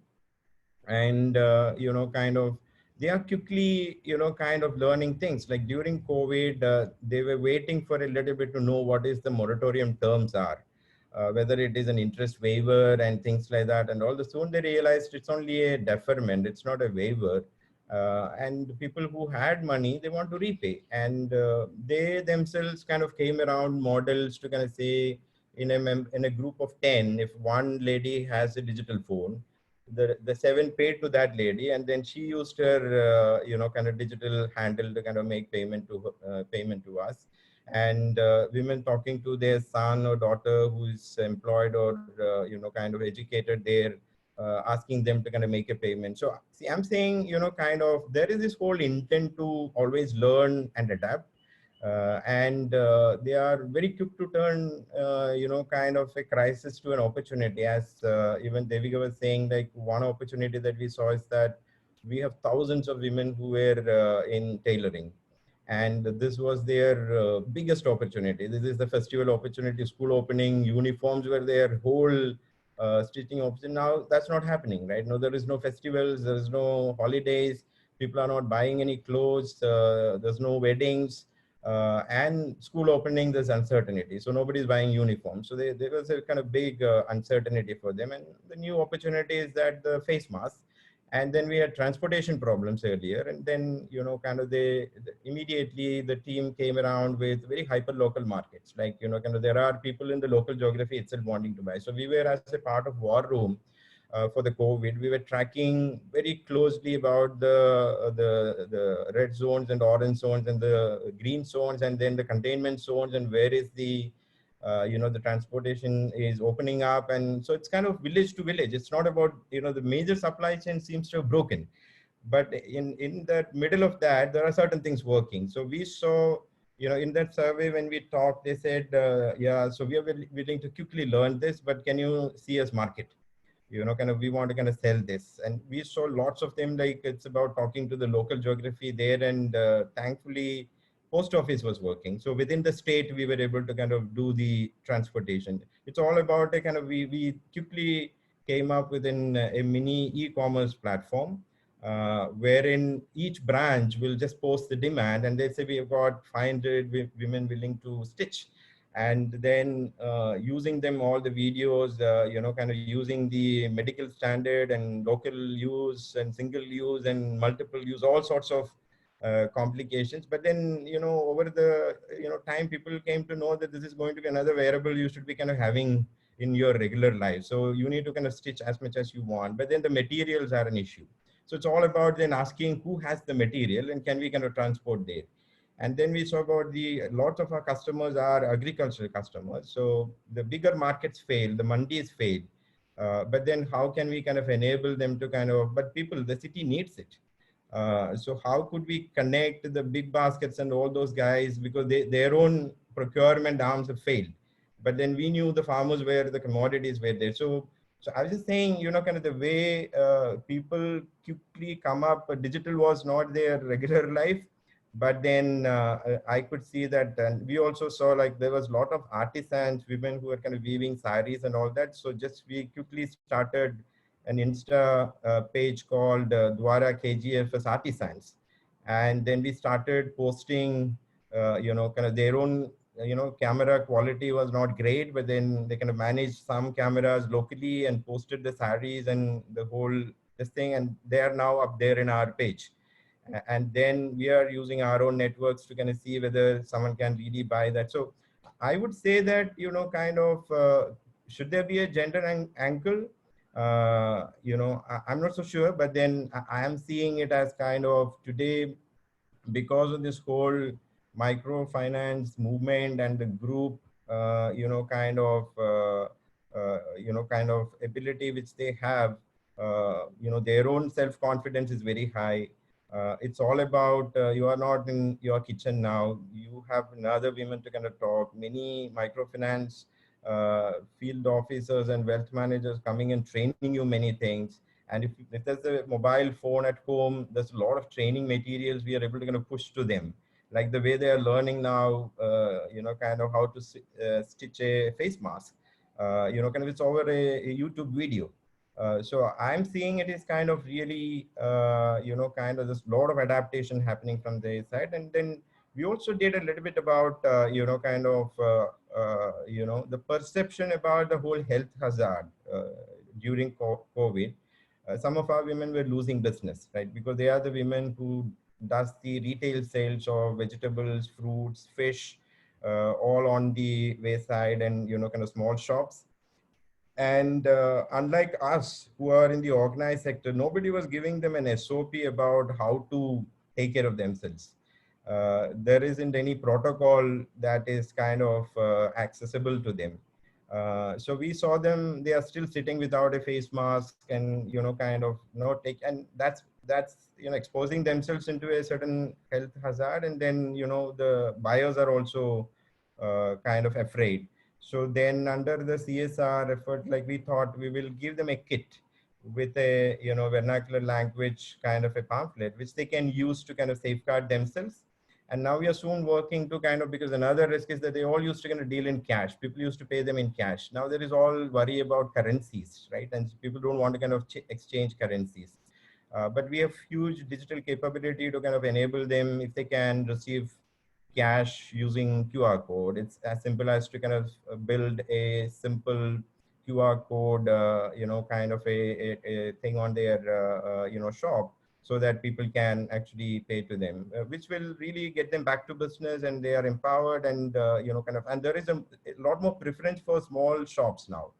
And, you know, kind of they are quickly, kind of learning things. Like during COVID, they were waiting for a little bit to know what is the moratorium terms are, whether it is an interest waiver and things like that. And all the soon they realized it's only a deferment, it's not a waiver. And people who had money, they want to repay. And they themselves kind of came around models to kind of say, in a group of 10, if one lady has a digital phone, the 7 paid to that lady, and then she used her kind of digital handle to kind of make payment to us. And women talking to their son or daughter who is employed or kind of educated there, asking them to kind of make a payment. So see, I'm saying, kind of there is this whole intent to always learn and adapt. And they are very quick to turn, kind of a crisis to an opportunity. As even Devika was saying, like one opportunity that we saw is that we have thousands of women who were in tailoring. And this was their biggest opportunity. This is the festival opportunity, school opening, uniforms were their whole stitching option. Now that's not happening, right? No, there is no festivals, there is no holidays, people are not buying any clothes, there's no weddings. And school opening, there's uncertainty. So nobody's buying uniforms. So there was a kind of big uncertainty for them. And the new opportunity is that the face mask. And then we had transportation problems earlier. And then, kind of immediately the team came around with very hyper local markets. Like, kind of there are people in the local geography itself wanting to buy. So we were, as a part of War Room, for the COVID, we were tracking very closely about the red zones and orange zones and the green zones, and then the containment zones, and where is the the transportation is opening up. And so it's kind of village to village. It's not about, the major supply chain seems to have broken, but in the middle of that, there are certain things working. So we saw, in that survey, when we talked, they said, yeah, so we are willing to quickly learn this, but can you see us market? Kind of, we want to kind of sell this. And we saw lots of them, like it's about talking to the local geography there. And thankfully, post office was working. So within the state, we were able to kind of do the transportation. It's all about a kind of, we quickly came up with a mini e-commerce platform, wherein each branch will just post the demand, and they say we have got 500 women willing to stitch. And then using them all the videos, kind of using the medical standard and local use and single use and multiple use, all sorts of complications. But then, over the, time, people came to know that this is going to be another wearable you should be kind of having in your regular life. So you need to kind of stitch as much as you want, but then the materials are an issue. So it's all about then asking who has the material and can we kind of transport there. And then we saw about lots of our customers are agricultural customers. So the bigger markets fail, the mandis fail. But then how can we kind of enable them to kind of, but people, the city needs it. So how could we connect the big baskets and all those guys, because their own procurement arms have failed. But then we knew the farmers where the commodities were there. So I was just saying, kind of the way people quickly come up, digital was not their regular life. But then I could see that, and we also saw like there was a lot of artisans, women who were kind of weaving saris and all that. So just we quickly started an Insta page called Dwara KGFS Artisans. And then we started posting, kind of their own, camera quality was not great, but then they kind of managed some cameras locally and posted the saris and the whole this thing. And they are now up there in our page. And then we are using our own networks to kind of see whether someone can really buy that. So I would say that, kind of, should there be a gender angle? I'm not so sure, but then I am seeing it as kind of today, because of this whole microfinance movement and the group, kind of ability which they have, their own self-confidence is very high. It's all about, you are not in your kitchen now. You have another women to kind of talk. Many microfinance field officers and wealth managers coming and training you many things. And if there's a mobile phone at home, there's a lot of training materials we are able to kind of push to them. Like the way they are learning now, kind of how to stitch a face mask. Kind of it's over a YouTube video. So I'm seeing it is kind of really, kind of this lot of adaptation happening from their side. And then we also did a little bit about, the perception about the whole health hazard during COVID. Some of our women were losing business, right? Because they are the women who does the retail sales of vegetables, fruits, fish, all on the wayside and, kind of small shops. And unlike us who are in the organized sector, nobody was giving them an SOP about how to take care of themselves. There isn't any protocol that is kind of accessible to them. So we saw them, they are still sitting without a face mask and, kind of not take, and that's, exposing themselves into a certain health hazard. And then, the buyers are also kind of afraid. So then under the CSR effort, like we thought we will give them a kit with a, vernacular language kind of a pamphlet, which they can use to kind of safeguard themselves. And now we are soon working to kind of, because another risk is that they all used to kind of deal in cash. People used to pay them in cash. Now there is all worry about currencies, right? And people don't want to kind of exchange currencies. But we have huge digital capability to kind of enable them if they can receive cash using QR code. It's as simple as to kind of build a simple QR code, kind of a thing on their, shop, so that people can actually pay to them, which will really get them back to business, and they are empowered. And, and there is a lot more preference for small shops now,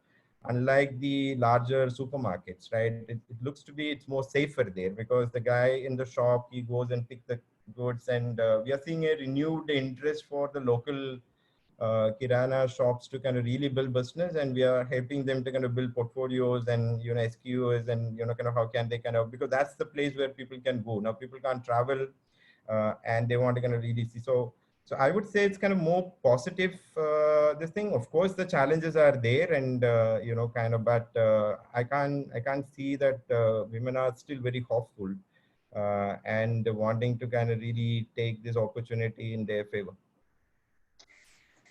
unlike the larger supermarkets, right? It looks to be, it's more safer there, because the guy in the shop, he goes and pick the goods. And we are seeing a renewed interest for the local kirana shops to kind of really build business, and we are helping them to kind of build portfolios and, SKUs, and, kind of how can they kind of, because that's the place where people can go. Now people can't travel, and they want to kind of really see. So I would say it's kind of more positive, this thing. Of course, the challenges are there, and, but I can't see that women are still very hopeful and wanting to kind of really take this opportunity in their favor.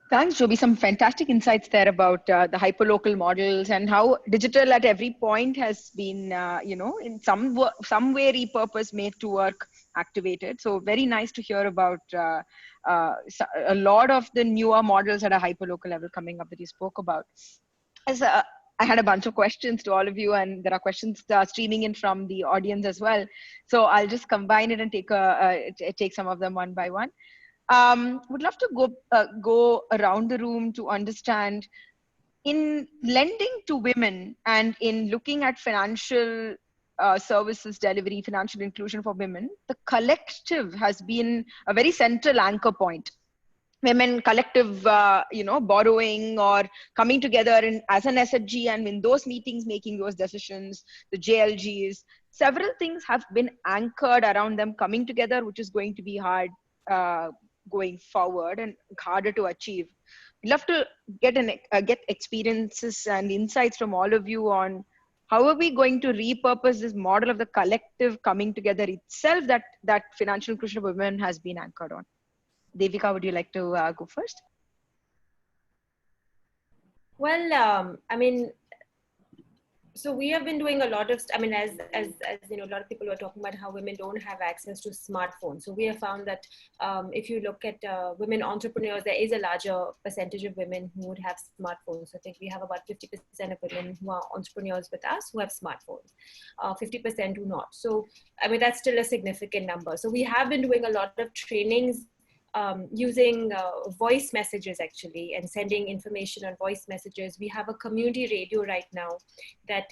Thanks, Joby. Some fantastic insights there about the hyperlocal models and how digital at every point has been, in some way repurposed, made to work, activated. So very nice to hear about a lot of the newer models at a hyperlocal level coming up that you spoke about. As I had a bunch of questions to all of you, and there are questions streaming in from the audience as well. So I'll just combine it and take some of them one by one. Would love to go around the room to understand, in lending to women and in looking at financial services delivery, financial inclusion for women, the collective has been a very central anchor point. Women collective, borrowing or coming together as an SHG, and in those meetings, making those decisions, the JLGs, several things have been anchored around them coming together, which is going to be hard going forward and harder to achieve. We'd love to get experiences and insights from all of you on how are we going to repurpose this model of the collective coming together itself that financial inclusion of women has been anchored on. Devika, would you like to go first? Well, so we have been doing a lot of, as a lot of people were talking about how women don't have access to smartphones. So we have found that if you look at women entrepreneurs, there is a larger percentage of women who would have smartphones. So I think we have about 50% of women who are entrepreneurs with us who have smartphones. 50% do not. So, that's still a significant number. So we have been doing a lot of trainings using voice messages actually, and sending information on voice messages. We have a community radio right now that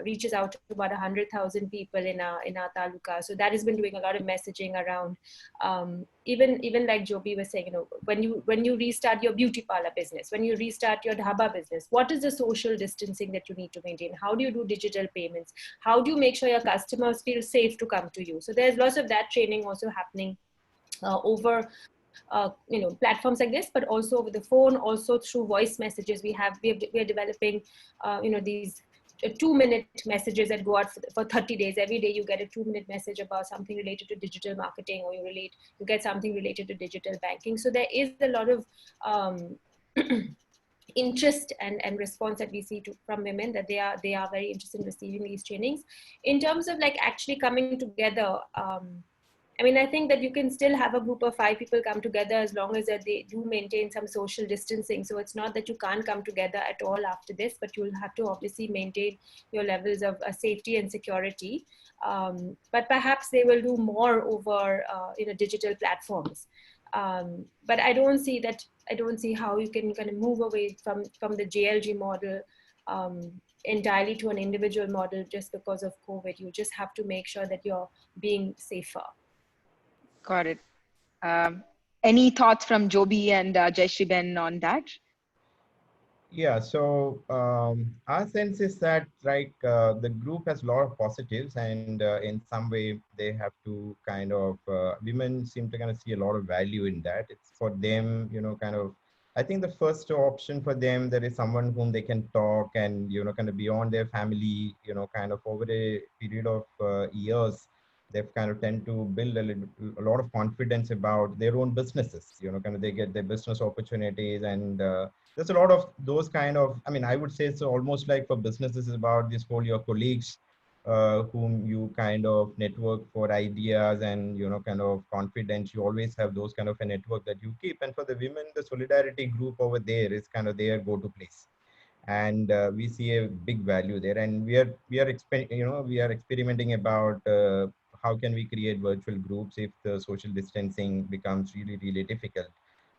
reaches out to about 100,000 people in our taluka. So that has been doing a lot of messaging around, even like Joby was saying, when you restart your beauty parlor business, when you restart your dhaba business, what is the social distancing that you need to maintain? How do you do digital payments? How do you make sure your customers feel safe to come to you? So there's lots of that training also happening over platforms like this, but also over the phone, also through voice messages. We are developing these 2-minute messages that go out for 30 days. Every day you get a 2-minute message about something related to digital marketing, or you get something related to digital banking. So there is a lot of interest and response that we see from women, that they are very interested in receiving these trainings. In terms of like actually coming together, I mean, I think that you can still have a group of 5 people come together as long as that they do maintain some social distancing. So it's not that you can't come together at all after this, but you'll have to obviously maintain your levels of safety and security. But perhaps they will do more over digital platforms. But I don't see how you can kind of move away from the JLG model entirely to an individual model just because of COVID. You just have to make sure that you're being safer. Got it. Any thoughts from Joby and Jayshree Ben on that? Yeah, so our sense is that the group has a lot of positives, and in some way they have to kind of women seem to kind of see a lot of value in that. It's for them, kind of. I think the first option for them, there is someone whom they can talk and kind of beyond their family, kind of over a period of years, they've kind of tend to build a lot of confidence about their own businesses. Kind of they get their business opportunities and. There's a lot of those kind of, I mean, I would say it's almost like for businesses is about this whole your colleagues whom you kind of network for ideas and, kind of confidence. You always have those kind of a network that you keep. And for the women, the solidarity group over there is kind of their go-to place. And we see a big value there. And we are experimenting about how can we create virtual groups if the social distancing becomes really, really difficult.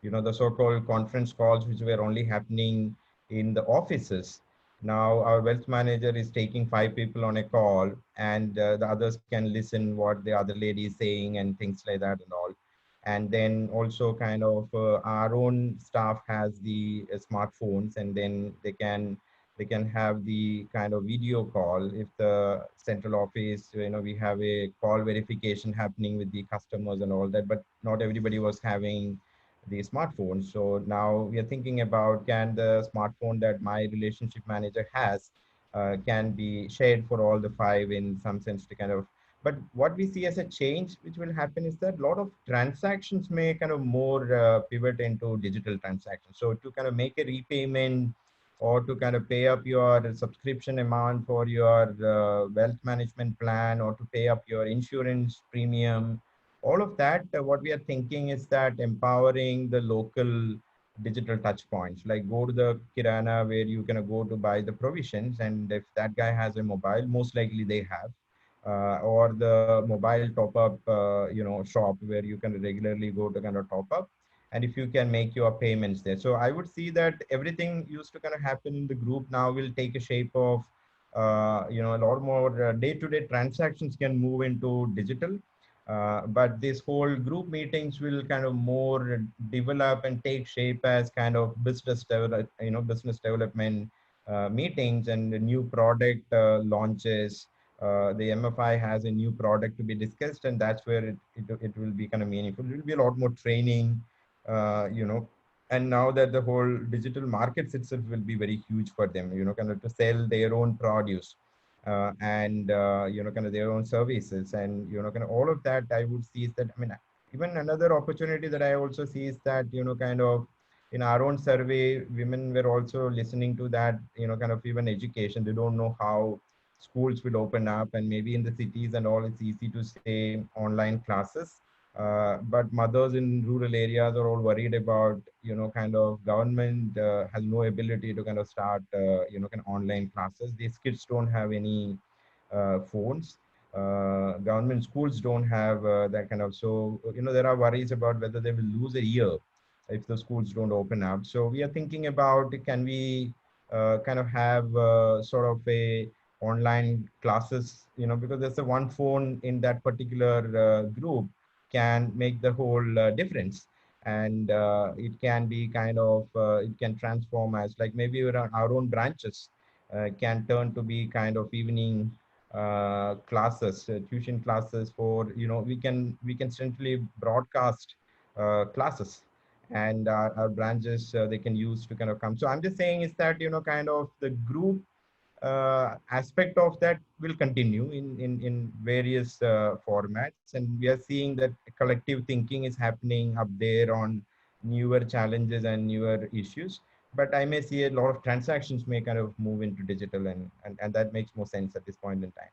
The so-called conference calls, which were only happening in the offices. Now our wealth manager is taking 5 people on a call, and the others can listen what the other lady is saying and things like that and all. And then also kind of our own staff has the smartphones, and then they can have the kind of video call if the central office, we have a call verification happening with the customers and all that, but not everybody was having the smartphone. So now we are thinking about, can the smartphone that my relationship manager has can be shared for all the 5 in some sense to kind of. But what we see as a change which will happen is that a lot of transactions may kind of more pivot into digital transactions. So to kind of make a repayment or to kind of pay up your subscription amount for your wealth management plan, or to pay up your insurance premium, all of that, what we are thinking is that empowering the local digital touch points, like go to the kirana where you can go to buy the provisions, and if that guy has a mobile, most likely they have, or the mobile top up, shop where you can regularly go to kind of top up, and if you can make your payments there. So I would see that everything used to kind of happen in the group now will take a shape of, a lot more day-to-day transactions can move into digital. But this whole group meetings will kind of more develop and take shape as kind of business development meetings and the new product launches. The MFI has a new product to be discussed, and that's where it will be kind of meaningful. It will be a lot more training, and now that the whole digital markets itself will be very huge for them, kind of to sell their own produce and kind of their own services, and kind of all of that I would see is that, I mean, even another opportunity that I also see is that kind of in our own survey, women were also listening to that, kind of even education. They don't know how schools will open up, and maybe in the cities and all, it's easy to say online classes. But mothers in rural areas are all worried about, kind of government has no ability to kind of start, kind of online classes. These kids don't have any phones. Government schools don't have that kind of, so, there are worries about whether they will lose a year if the schools don't open up. So we are thinking about, can we kind of have sort of a online classes, because there's a one phone in that particular group can make the whole difference. And it can be kind of, it can transform as like maybe our own branches can turn to be kind of evening classes, tuition classes for, we can centrally broadcast classes, and our branches they can use to kind of come. So I'm just saying is that, kind of the group aspect of that will continue in various formats, and we are seeing that collective thinking is happening up there on newer challenges and newer issues. but I may see a lot of transactions may kind of move into digital, and that makes more sense at this point in time.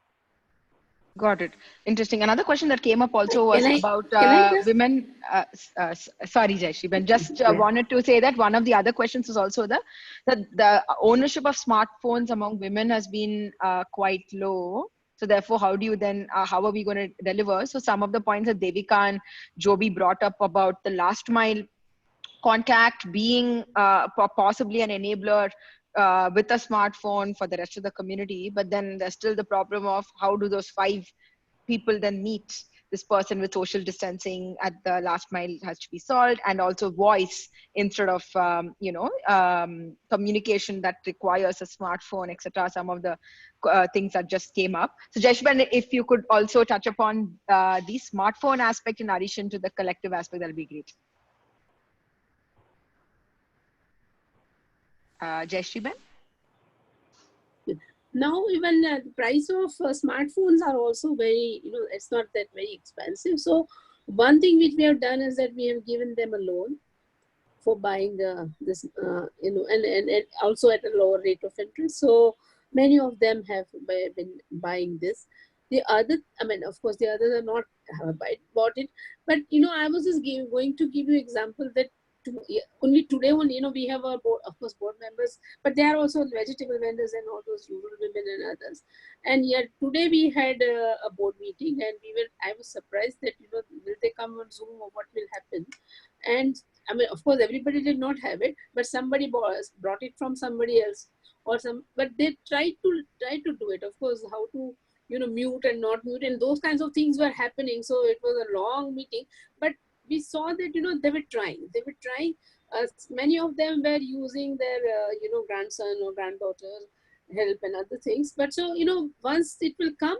Got it. Interesting. Another question that came up also was Can I about just women. Sorry, Jayshree, but just wanted to say that one of the other questions is also the ownership of smartphones among women has been quite low. So therefore, how do you then, how are we going to deliver? So some of the points that Devika and Joby brought up about the last mile contact being possibly an enabler with a smartphone for the rest of the community, but then there's still the problem of how do those 5 people then meet this person with social distancing at the last mile has to be solved, and also voice instead of communication that requires a smartphone, etc. Some of the things that just came up. So Jayshree, if you could also touch upon the smartphone aspect in addition to the collective aspect, that'll be great. Jayshree? Now even the price of smartphones are also very, it's not that very expensive. So one thing which we have done is that we have given them a loan for buying this, and also at a lower rate of interest. So many of them have been buying this. The other, of course, the others are not bought it. But, I was just going to give you example that only today only, we have our board, of course, board members, but they are also vegetable vendors and all those rural women and others. And yet today we had a board meeting, and I was surprised that, will they come on Zoom or what will happen? And of course, everybody did not have it, but somebody brought it from somebody else but they tried to do it. Of course, how to, mute and not mute, and those kinds of things were happening. So it was a long meeting, but we saw that, they were trying. Many of them were using their, grandson or granddaughter help and other things. But so, once it will come,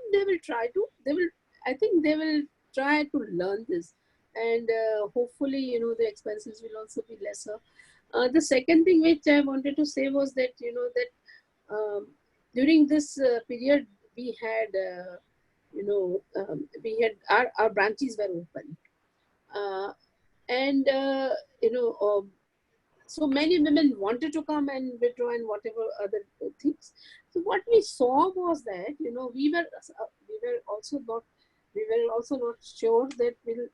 I think they will try to learn this. And hopefully, the expenses will also be lesser. The second thing which I wanted to say was that, during this period, we had, our branches were open. So many women wanted to come and withdraw and whatever other things. So what we saw was that, we were also not sure that we will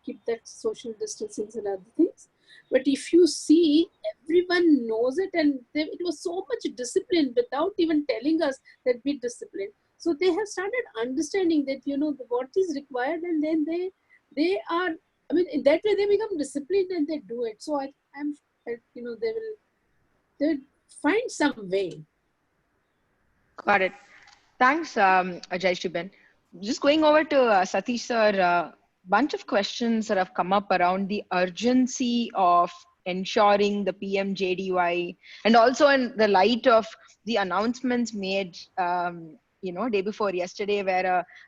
keep that social distancing and other things. But if you see, everyone knows it, and it was so much discipline without even telling us that be disciplined. So they have started understanding that, what is required, and then they are, in that way they become disciplined and they do it. So I'm, they'll find some way. Got it. Thanks, Jayshree. Just going over to Satish sir, bunch of questions that have come up around the urgency of ensuring the PMJDY, and also in the light of the announcements made, day before yesterday,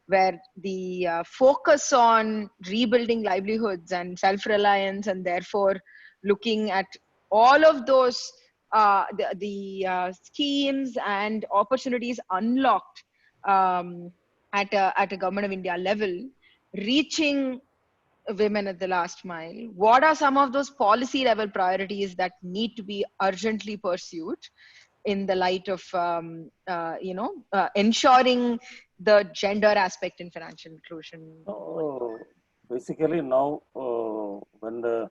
where the focus on rebuilding livelihoods and self-reliance, and therefore looking at all of those the schemes and opportunities unlocked at a Government of India level, reaching women at the last mile. What are some of those policy level priorities that need to be urgently pursued in the light of ensuring the gender aspect in financial inclusion? Basically now when the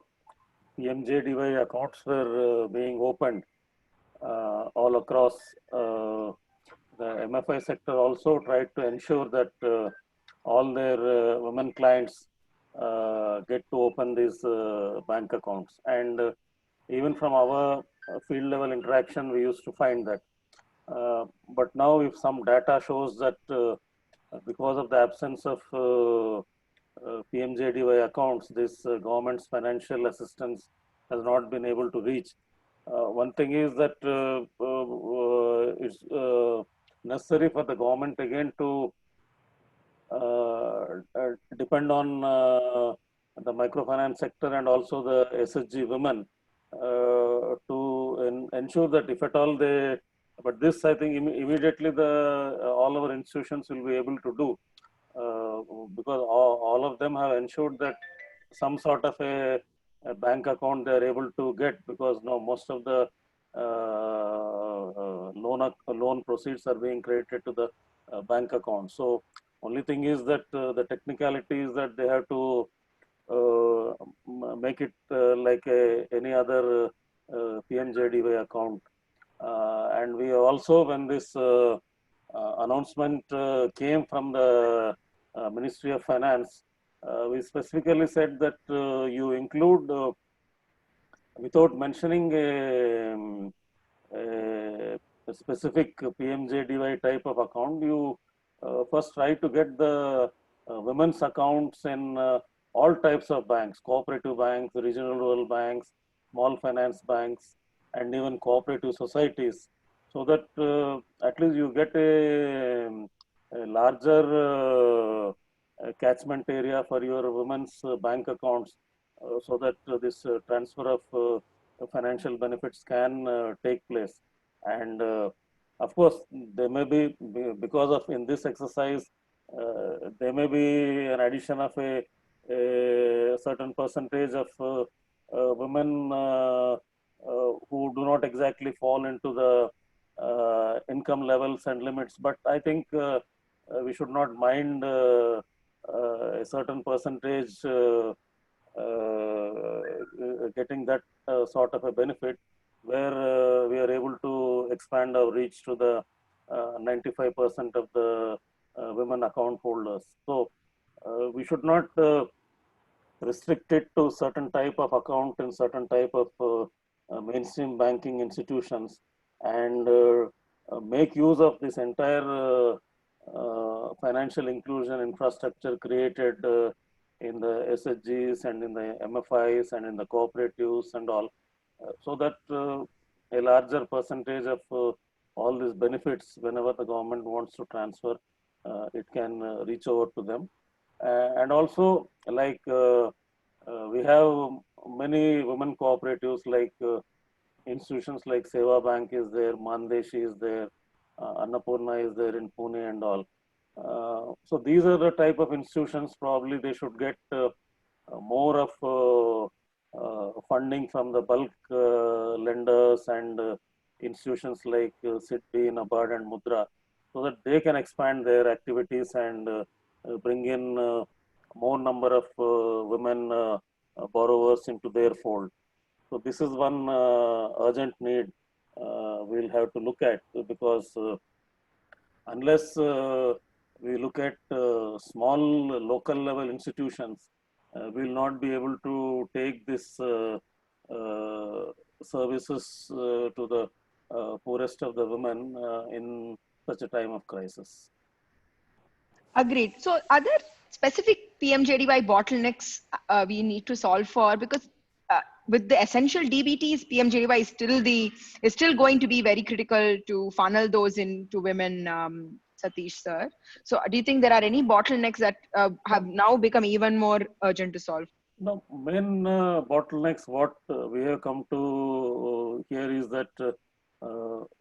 PMJDY accounts were being opened all across, the MFI sector also tried to ensure that all their women clients get to open these bank accounts. And even from our field level interaction, we used to find that. But now if some data shows that because of the absence of PMJDY accounts, this government's financial assistance has not been able to reach. One thing is that it's necessary for the government again to depend on the microfinance sector and also the SHG women to ensure that if at all they, but this I think immediately all our institutions will be able to do because all of them have ensured that some sort of a bank account they are able to get, because now most of the loan proceeds are being credited to the bank account. So only thing is that the technicality is that they have to make it like any other PMJDY account. And we also, when this announcement came from the Ministry of Finance, we specifically said that you include, without mentioning a specific PMJDY type of account, you first try to get the women's accounts in all types of banks, cooperative banks, regional rural banks, small finance banks, and even cooperative societies, so that at least you get a larger catchment area for your women's bank accounts, so that this transfer of financial benefits can take place. And of course, there may be, because of in this exercise, there may be an addition of a certain percentage of women who do not exactly fall into the income levels and limits. But I think we should not mind a certain percentage getting that sort of a benefit, where we are able to expand our reach to the 95% of the women account holders. So we should not restrict it to certain type of account in certain type of mainstream banking institutions, and make use of this entire financial inclusion infrastructure created in the SHGs and in the MFIs and in the cooperatives and all, so that a larger percentage of all these benefits, whenever the government wants to transfer, it can reach over to them. And also, like we have many women cooperatives, like institutions like Seva Bank is there, Mandeshi is there, Annapurna is there in Pune and all. So these are the type of institutions, probably they should get more of funding from the bulk lenders and institutions like SIDBI, NABARD and Mudra, so that they can expand their activities and bring in more number of women borrowers into their fold. So this is one urgent need we'll have to look at, because unless we look at small local level institutions, we will not be able to take this services to the poorest of the women in such a time of crisis. Agreed. So are there specific PMJDY bottlenecks we need to solve for? Because with the essential DBTs, PMJDY is still going to be very critical to funnel those into women, Satish sir. So do you think there are any bottlenecks that have now become even more urgent to solve? No, main bottlenecks what we have come to here is that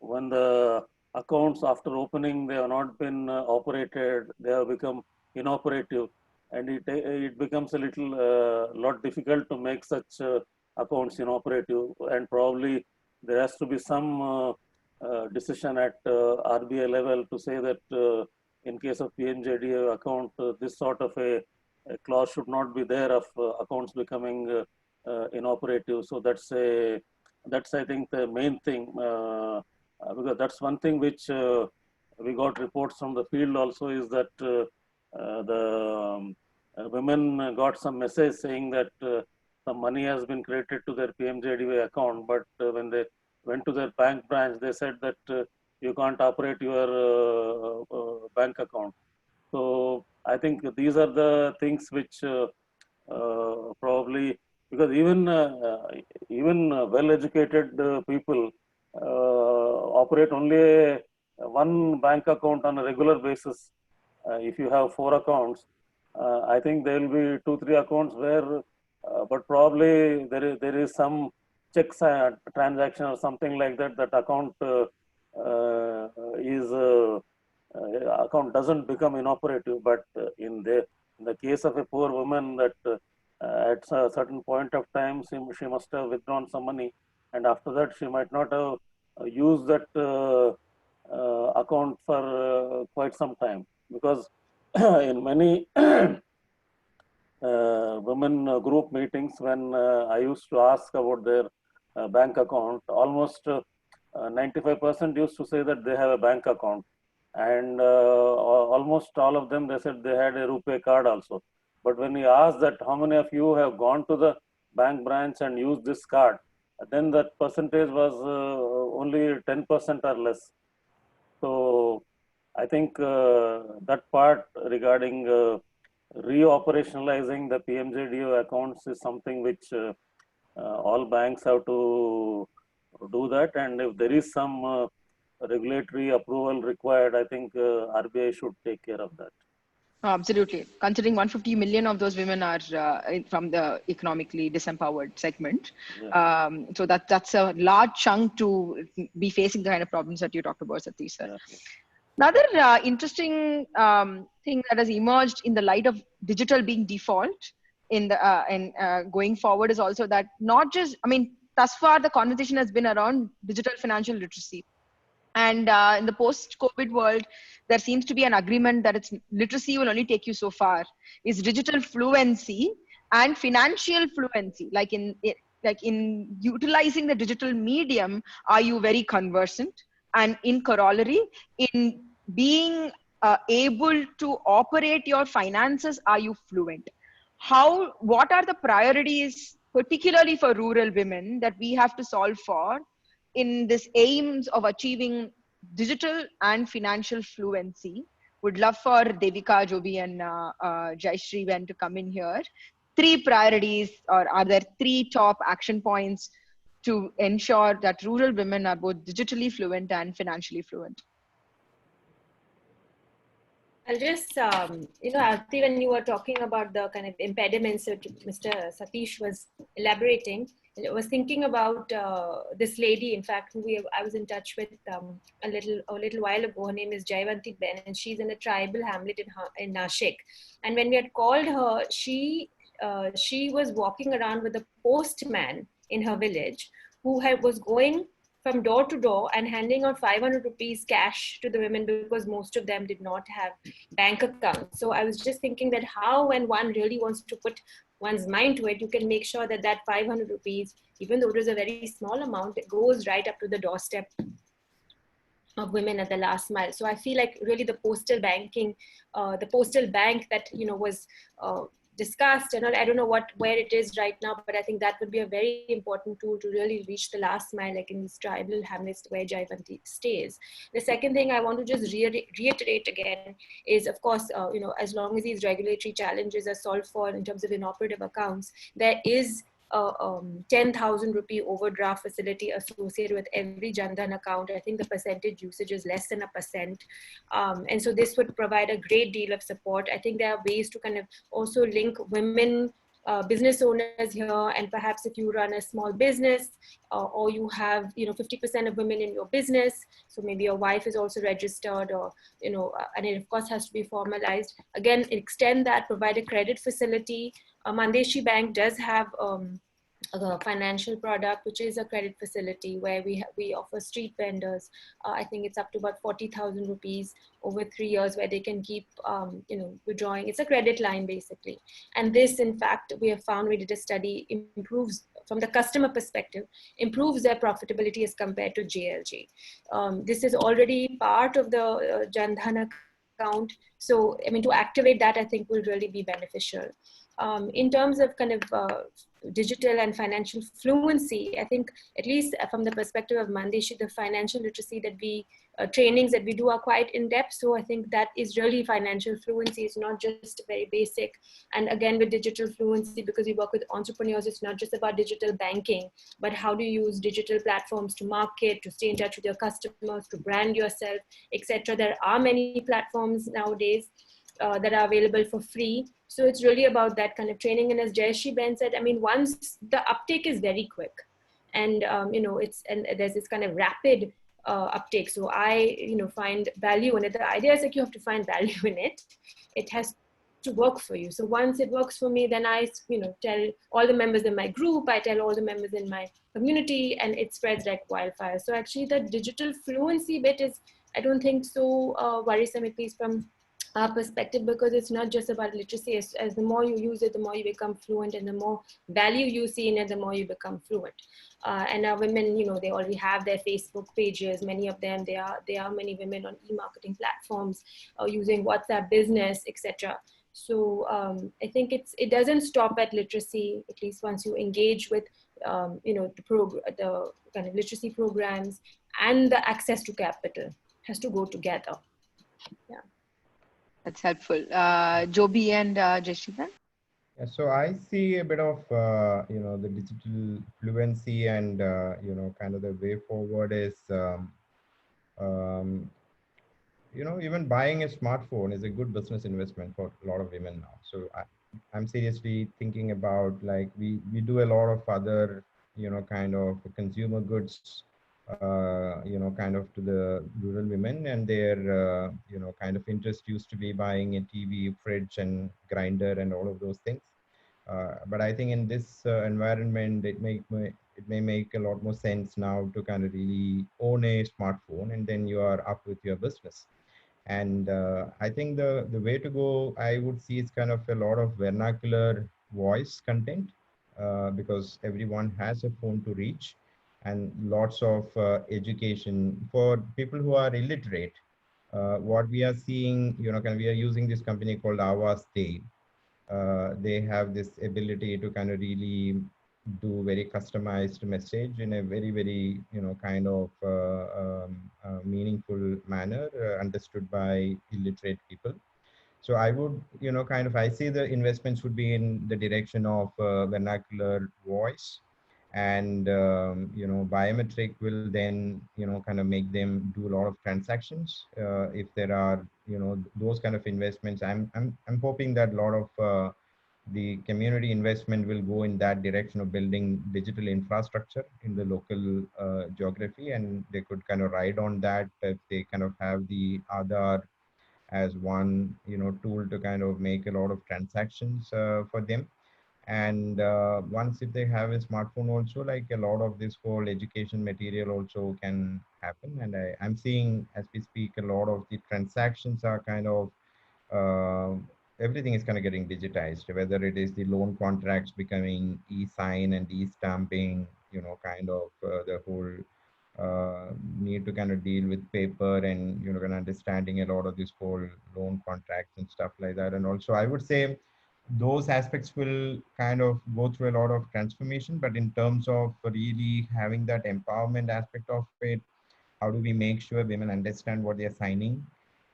when the accounts after opening, they have not been operated, they have become inoperative, and it becomes a little lot difficult to make such accounts inoperative, and probably there has to be some decision at RBI level to say that in case of PMJDA account, this sort of a clause should not be there of accounts becoming inoperative. So that's I think the main thing, because that's one thing which we got reports from the field also, is that the women got some message saying that some money has been credited to their PMJDY account, but when they went to their bank branch, they said that you can't operate your bank account. So I think these are the things which probably, because even well-educated people operate only one bank account on a regular basis. If you have 4 accounts, I think there will be 2-3 accounts where, but probably there is some checks transaction or something like that. That account account doesn't become inoperative. But in the case of a poor woman, that at a certain point of time, she must have withdrawn some money, and after that, she might not have used that account for quite some time, because in many women group meetings, when I used to ask about their bank account, almost 95% used to say that they have a bank account, and almost all of them, they said they had a RuPay card also. But when we asked that how many of you have gone to the bank branch and used this card, then that percentage was only 10% or less. So I think that part regarding reoperationalizing the PMJDO accounts is something which all banks have to do that. And if there is some regulatory approval required, I think RBI should take care of that. Absolutely. Considering 150 million of those women are from the economically disempowered segment. Yeah. So that's a large chunk to be facing the kind of problems that you talked about, Satish sir. Yeah. Another interesting thing that has emerged in the light of digital being default in the going forward is also that not just, I mean, thus far the conversation has been around digital financial literacy. And in the post-COVID world, there seems to be an agreement that it's literacy will only take you so far. Is digital fluency and financial fluency, like in utilizing the digital medium, are you very conversant? And in corollary, in being able to operate your finances, are you fluent? What are the priorities, particularly for rural women, that we have to solve for in this aims of achieving digital and financial fluency? Would love for Devika, Joby, and Jayshree to come in here. 3 priorities, or are there 3 top action points to ensure that rural women are both digitally fluent and financially fluent? I'll just, Aarti, when you were talking about the kind of impediments that Mr. Satish was elaborating, I was thinking about this lady, in fact, who I was in touch with a little while ago. Her name is Jayvanti Ben, and she's in a tribal hamlet in Nashik. And when we had called her, she was walking around with a postman in her village who was going from door to door and handing out 500 rupees cash to the women, because most of them did not have bank accounts. So I was just thinking that how, when one really wants to put one's mind to it, you can make sure that 500 rupees, even though it is a very small amount, it goes right up to the doorstep of women at the last mile. So I feel like really the postal banking, the postal bank that, was discussed, and I don't know where it is right now, but I think that would be a very important tool to really reach the last mile, like in these tribal hamlets where Jayvanti stays. The second thing I want to just reiterate again is, of course, as long as these regulatory challenges are solved for in terms of inoperative accounts, there is a 10,000 rupee overdraft facility associated with every Jan Dhan account. I think the percentage usage is less than 1%. And so this would provide a great deal of support. I think there are ways to kind of also link women business owners here, and perhaps if you run a small business or you have 50% of women in your business, so maybe your wife is also registered, or and it of course has to be formalized. Again, extend that, provide a credit facility. Mandeshi Bank does have a financial product, which is a credit facility where we offer street vendors. I think it's up to about 40,000 rupees over 3 years, where they can keep, withdrawing. It's a credit line basically. And this, in fact, we have found, we did a study, improves from the customer perspective, improves their profitability as compared to JLG. This is already part of the Jan Dhan account. So, I mean, to activate that, I think will really be beneficial. In terms of kind of digital and financial fluency, I think, at least from the perspective of Mandeshi, the financial literacy that we, trainings that we do are quite in-depth. So I think that is really financial fluency. It's not just very basic. And again, with digital fluency, because we work with entrepreneurs, it's not just about digital banking, but how do you use digital platforms to market, to stay in touch with your customers, to brand yourself, etc. There are many platforms nowadays that are available for free. So it's really about that kind of training. And as Jayshree Ben said, I mean, once the uptake is very quick, and there's this kind of rapid uptake. So I find value in it. The idea is like you have to find value in it. It has to work for you. So once it works for me, then I, tell all the members in my group, I tell all the members in my community, and it spreads like wildfire. So actually the digital fluency bit is, I don't think so worrisome, at least from our perspective, because it's not just about literacy. As the more you use it, the more you become fluent, and the more value you see in it, the more you become fluent. And our women, they already have their Facebook pages. Many of them, there are many women on e-marketing platforms using WhatsApp Business, etc. So I think it doesn't stop at literacy. At least once you engage with the kind of literacy programs and the access to capital has to go together. Yeah. That's helpful. Joby and Jayshree then? Yeah, so I see a bit of, the digital fluency and, kind of the way forward is, even buying a smartphone is a good business investment for a lot of women now. So I'm seriously thinking about, like, we do a lot of other, kind of consumer goods, kind of to the rural women, and their, kind of interest used to be buying a TV, fridge, and grinder, and all of those things. But I think in this environment, it may make a lot more sense now to kind of really own a smartphone, and then you are up with your business. And I think the way to go, I would see, is kind of a lot of vernacular voice content, because everyone has a phone to reach, and lots of education for people who are illiterate. What we are seeing, we are using this company called Avas Day. They have this ability to kind of really do very customized message in a very, very, kind of meaningful manner, understood by illiterate people. So I would, I see the investments would be in the direction of vernacular voice, and, biometric will then, kind of make them do a lot of transactions. If there are, those kind of investments, I'm hoping that a lot of the community investment will go in that direction of building digital infrastructure in the local geography, and they could kind of ride on that if they kind of have the Aadhaar as one, tool to kind of make a lot of transactions for them. And once if they have a smartphone also, like, a lot of this whole education material also can happen. And I'm seeing, as we speak, a lot of the transactions are kind of, everything is kind of getting digitized, whether it is the loan contracts becoming e-sign and e-stamping, kind of the whole need to kind of deal with paper, and, kind of understanding a lot of this whole loan contracts and stuff like that. And also, I would say those aspects will kind of go through a lot of transformation, but in terms of really having that empowerment aspect of it, how do we make sure women understand what they're signing?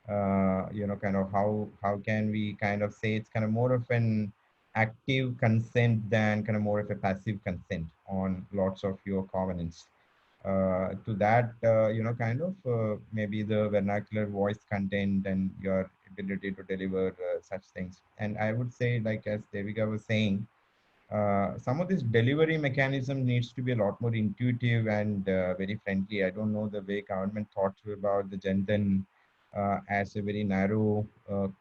Kind of how can we kind of say it's kind of more of an active consent than kind of more of a passive consent on lots of your covenants. To that, kind of maybe the vernacular voice content and your ability to deliver such things. And I would say, like, as Devika was saying, some of this delivery mechanism needs to be a lot more intuitive and very friendly. I don't know the way government thought about the Jandan as a very narrow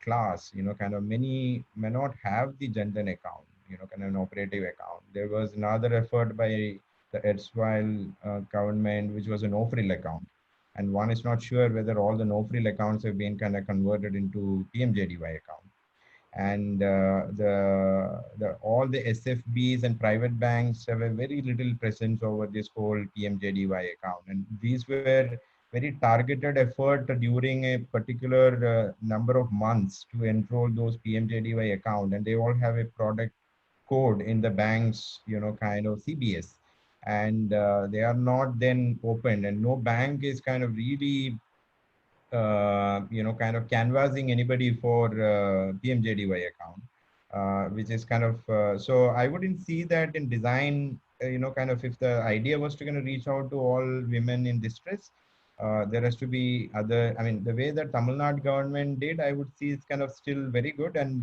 class. Kind of many may not have the Jandan account, kind of an operative account. There was another effort by the erstwhile government, which was a no-frill account. And one is not sure whether all the no-frill accounts have been kind of converted into PMJDY account. And all the SFBs and private banks have a very little presence over this whole PMJDY account. And these were very targeted effort during a particular number of months to enroll those PMJDY account. And they all have a product code in the bank's, kind of CBS. And they are not then opened, and no bank is kind of really kind of canvassing anybody for PMJDY account, which is kind of, so I wouldn't see that in design, kind of, if the idea was to kind of reach out to all women in distress, there has to be other, I mean, the way that Tamil Nadu government did, I would see it's kind of still very good. And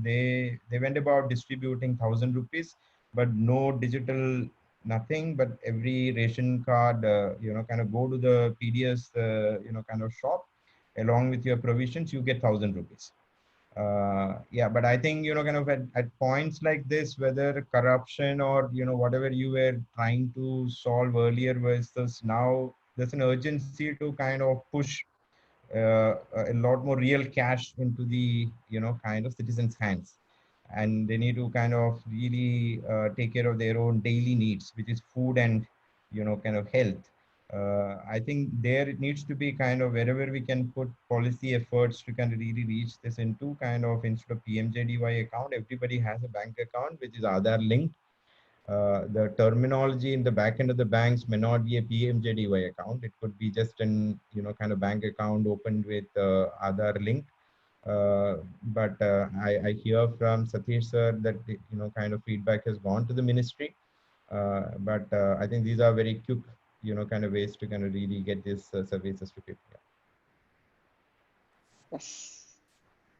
they went about distributing 1,000 rupees, but no digital, nothing, but every ration card, kind of go to the PDS, kind of shop, along with your provisions, you get 1,000 rupees. Yeah, but I think, kind of at points like this, whether corruption or, whatever you were trying to solve earlier versus now, there's an urgency to kind of push a lot more real cash into the, kind of citizens' hands. And they need to kind of really take care of their own daily needs, which is food and, kind of health. I think there it needs to be kind of wherever we can put policy efforts to kind of really reach this into kind of instead of PMJDY account, everybody has a bank account which is Aadhaar linked. The terminology in the back end of the banks may not be a PMJDY account. It could be just an kind of bank account opened with Aadhaar linked. But I hear from Satish sir that kind of feedback has gone to the ministry. But I think these are very quick kind of ways to kind of really get these services to people. Yes.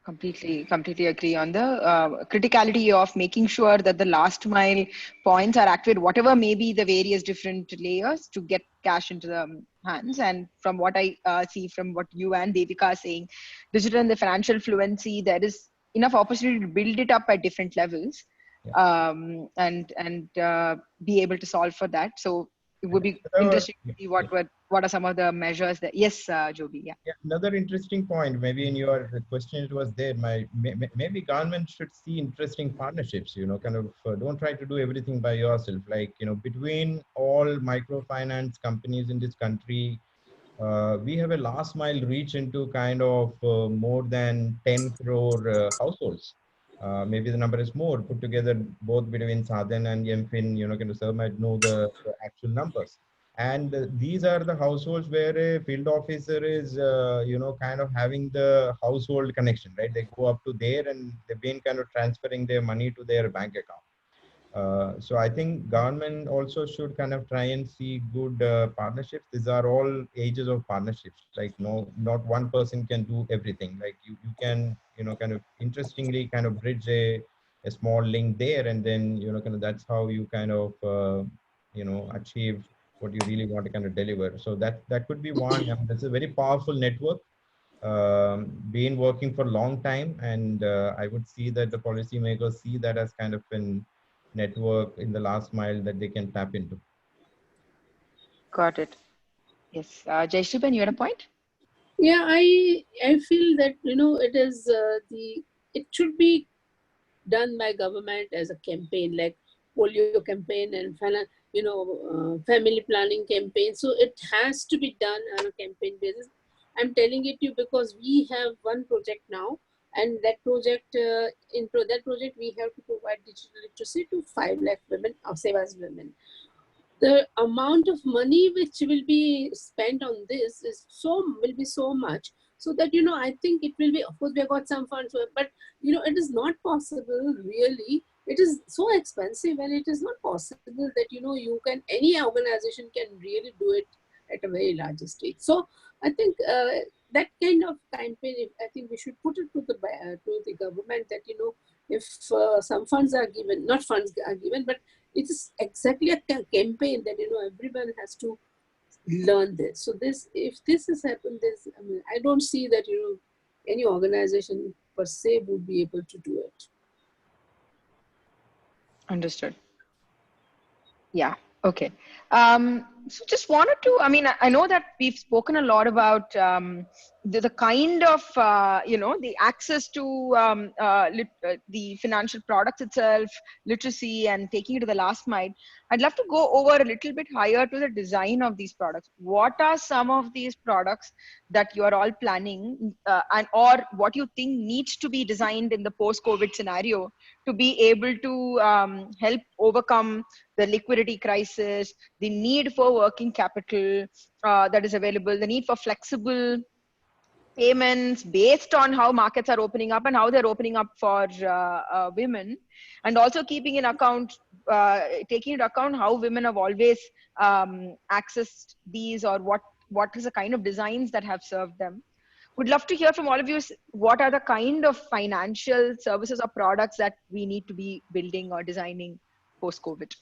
Completely agree on the criticality of making sure that the last mile points are activated, whatever may be the various different layers to get cash into the hands. And from what I see from what you and Devika are saying, digital and the financial fluency, there is enough opportunity to build it up at different levels, and be able to solve for that. So it would be interesting to see what are some of the measures that. Yes, Joby. Yeah. Another interesting point, maybe in your question it was there, maybe government should see interesting partnerships, kind of don't try to do everything by yourself. Like, between all microfinance companies in this country, we have a last mile reach into kind of more than 10 crore households. Maybe the number is more put together, both between Sadhan and Yemfin, kind of sir might know the actual numbers. And these are the households where a field officer is, kind of having the household connection, right? They go up to there and they've been kind of transferring their money to their bank account. So I think government also should kind of try and see good partnerships. These are all ages of partnerships. Like not one person can do everything. Like you can, kind of interestingly kind of bridge a small link there, and then, kind of that's how you kind of, achieve what you really want to kind of deliver. So that could be one. That's a very powerful network. Been working for a long time, and I would see that the policymakers see that as kind of an network in the last mile that they can tap into. Got it. Yes. Jayshree, you had a point? Yeah, I feel that it should be done by government as a campaign, like polio campaign and family planning campaign. So it has to be done on a campaign basis. I'm telling it to you because we have one project now, and that project that project we have to provide digital literacy to 5 lakh women or Seva's women. The amount of money which will be spent on this will be so much, so that I think it will be, of course we have got some funds, but it is not possible really. It is so expensive, and it is not possible that any organization can really do it at a very large stage. So I think that kind of campaign, I think we should put it to the government that if some funds are given, not funds are given, but it is exactly a campaign that everyone has to learn this. So if this has happened, I don't see that any organization per se would be able to do it. Understood. Yeah. Okay. So just wanted to, I know that we've spoken a lot about the kind of, the access to the financial products itself, literacy, and taking it to the last mile. I'd love to go over a little bit higher to the design of these products. What are some of these products that you are all planning or what you think needs to be designed in the post-COVID scenario to be able to help overcome the liquidity crisis, the need for working capital that is available, the need for flexible payments based on how markets are opening up and how they're opening up for women, and also taking into account how women have always accessed these, or what is the kind of designs that have served them. Would love to hear from all of you, what are the kind of financial services or products that we need to be building or designing post-COVID,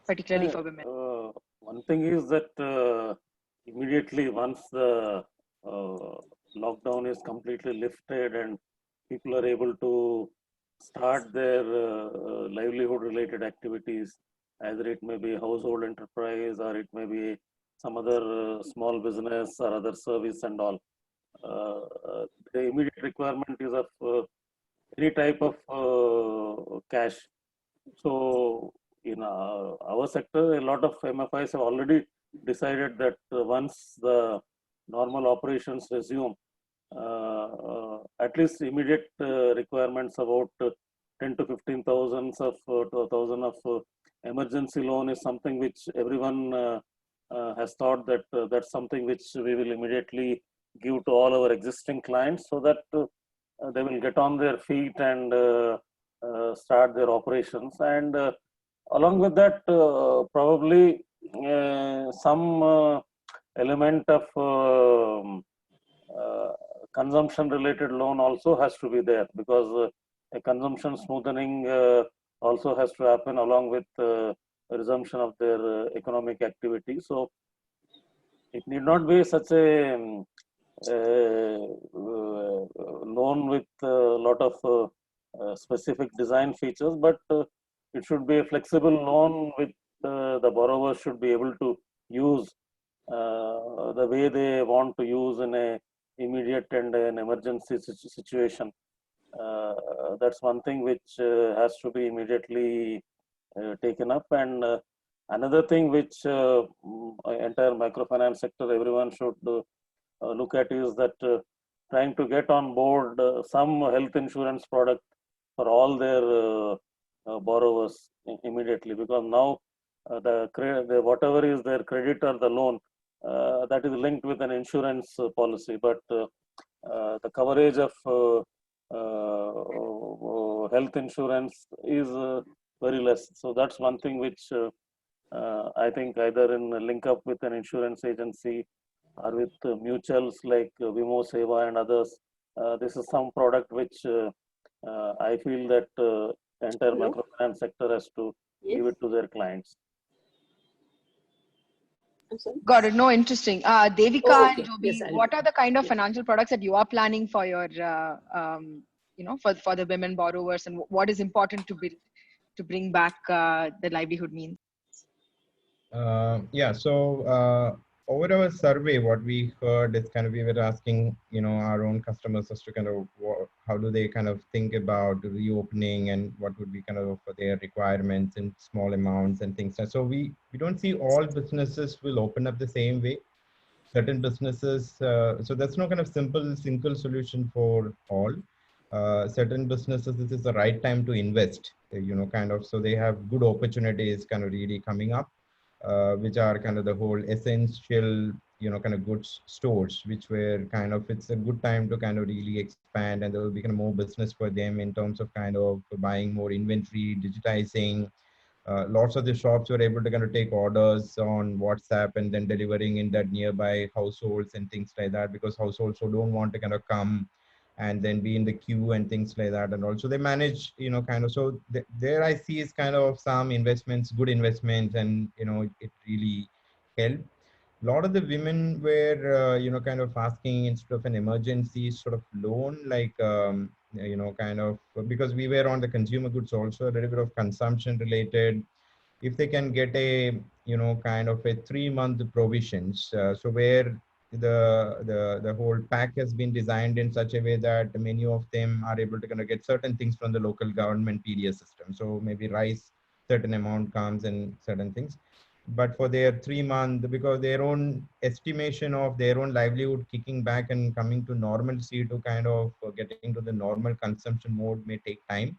particularly for women? One thing is that immediately once the lockdown is completely lifted and people are able to start their livelihood related activities, either it may be household enterprise or it may be some other small business or other service and all. The immediate requirement is of any type of cash. So in our sector, a lot of MFIs have already decided that once the normal operations resume, at least immediate requirements about 10 to 15,000 of to 1,000 of emergency loan is something which everyone has thought that that's something which we will immediately give to all our existing clients so that they will get on their feet and start their operations. And along with that, probably some element of consumption related loan also has to be there, because a consumption smoothening also has to happen along with resumption of their economic activity. So it need not be such a loan with a lot of specific design features, but it should be a flexible loan with the borrower should be able to use the way they want to use in a immediate and an emergency situation. That's one thing which has to be immediately taken up. And another thing which entire microfinance sector everyone should look at is that trying to get on board some health insurance product for all their borrowers immediately, because now the whatever is their credit or the loan that is linked with an insurance policy, but the coverage of health insurance is very less. So that's one thing which I think either in link up with an insurance agency or with mutuals like Vimo Seva and others. This is some product which I feel that entire Hello? microfinance sector has to give it to their clients. I'm sorry. Got it. No, interesting. Devika Oh, okay. and Joby, Yes, I'll- what are the kind of yes. financial products that you are planning for your, for the women borrowers, and what is important to bring back the livelihood means? Yeah, so over our survey, what we heard is kind of we were asking, our own customers as to kind of how do they kind of think about reopening and what would be kind of their requirements in small amounts and things. So we don't see all businesses will open up the same way. Certain businesses, so that's no kind of single solution for all. Certain businesses, this is the right time to invest, kind of, so they have good opportunities kind of really coming up. Which are kind of the whole essential, kind of goods stores, which were kind of, it's a good time to kind of really expand, and there will be kind of more business for them in terms of kind of buying more inventory, digitizing. Lots of the shops were able to kind of take orders on WhatsApp and then delivering in that nearby households and things like that, because households who don't want to kind of come and then be in the queue and things like that. And also they manage, kind of, so there I see is kind of some investments, good investments, and, it really helped. A lot of the women were, kind of asking instead of an emergency sort of loan, like, kind of, because we were on the consumer goods also, a little bit of consumption related. If they can get a, kind of a 3-month provisions, so where the whole pack has been designed in such a way that many of them are able to kind of get certain things from the local government PDS system. So maybe rice, certain amount comes and certain things. But for their 3 month, because their own estimation of their own livelihood kicking back and coming to normalcy to kind of getting to the normal consumption mode may take time.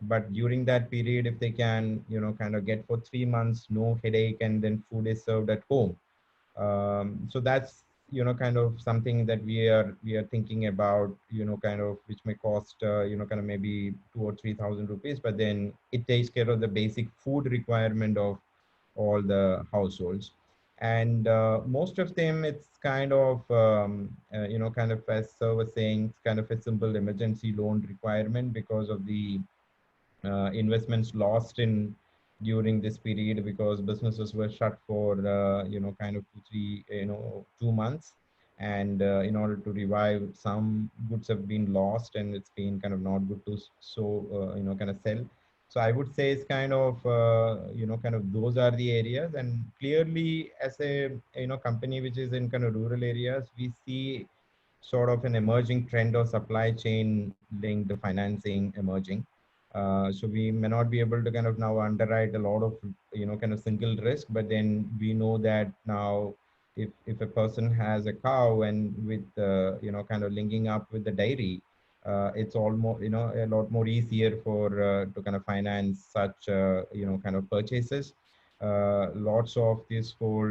But during that period, if they can, kind of get for 3 months, no headache, and then food is served at home. So that's, kind of something that we are thinking about, kind of, which may cost, kind of maybe 2 or 3 thousand rupees, but then it takes care of the basic food requirement of all the households. And most of them, it's kind of, kind of, as sir was saying, it's kind of a simple emergency loan requirement because of the investments lost in during this period, because businesses were shut for kind of 2 months, And in order to revive, some goods have been lost and it's been kind of not good to kind of sell. So I would say it's kind of kind of those are the areas. And clearly, as a company which is in kind of rural areas, we see sort of an emerging trend of supply chain linked financing emerging. So we may not be able to kind of now underwrite a lot of kind of single risk, but then we know that now if a person has a cow and with kind of linking up with the dairy, it's almost a lot more easier for to kind of finance such kind of purchases. Lots of these whole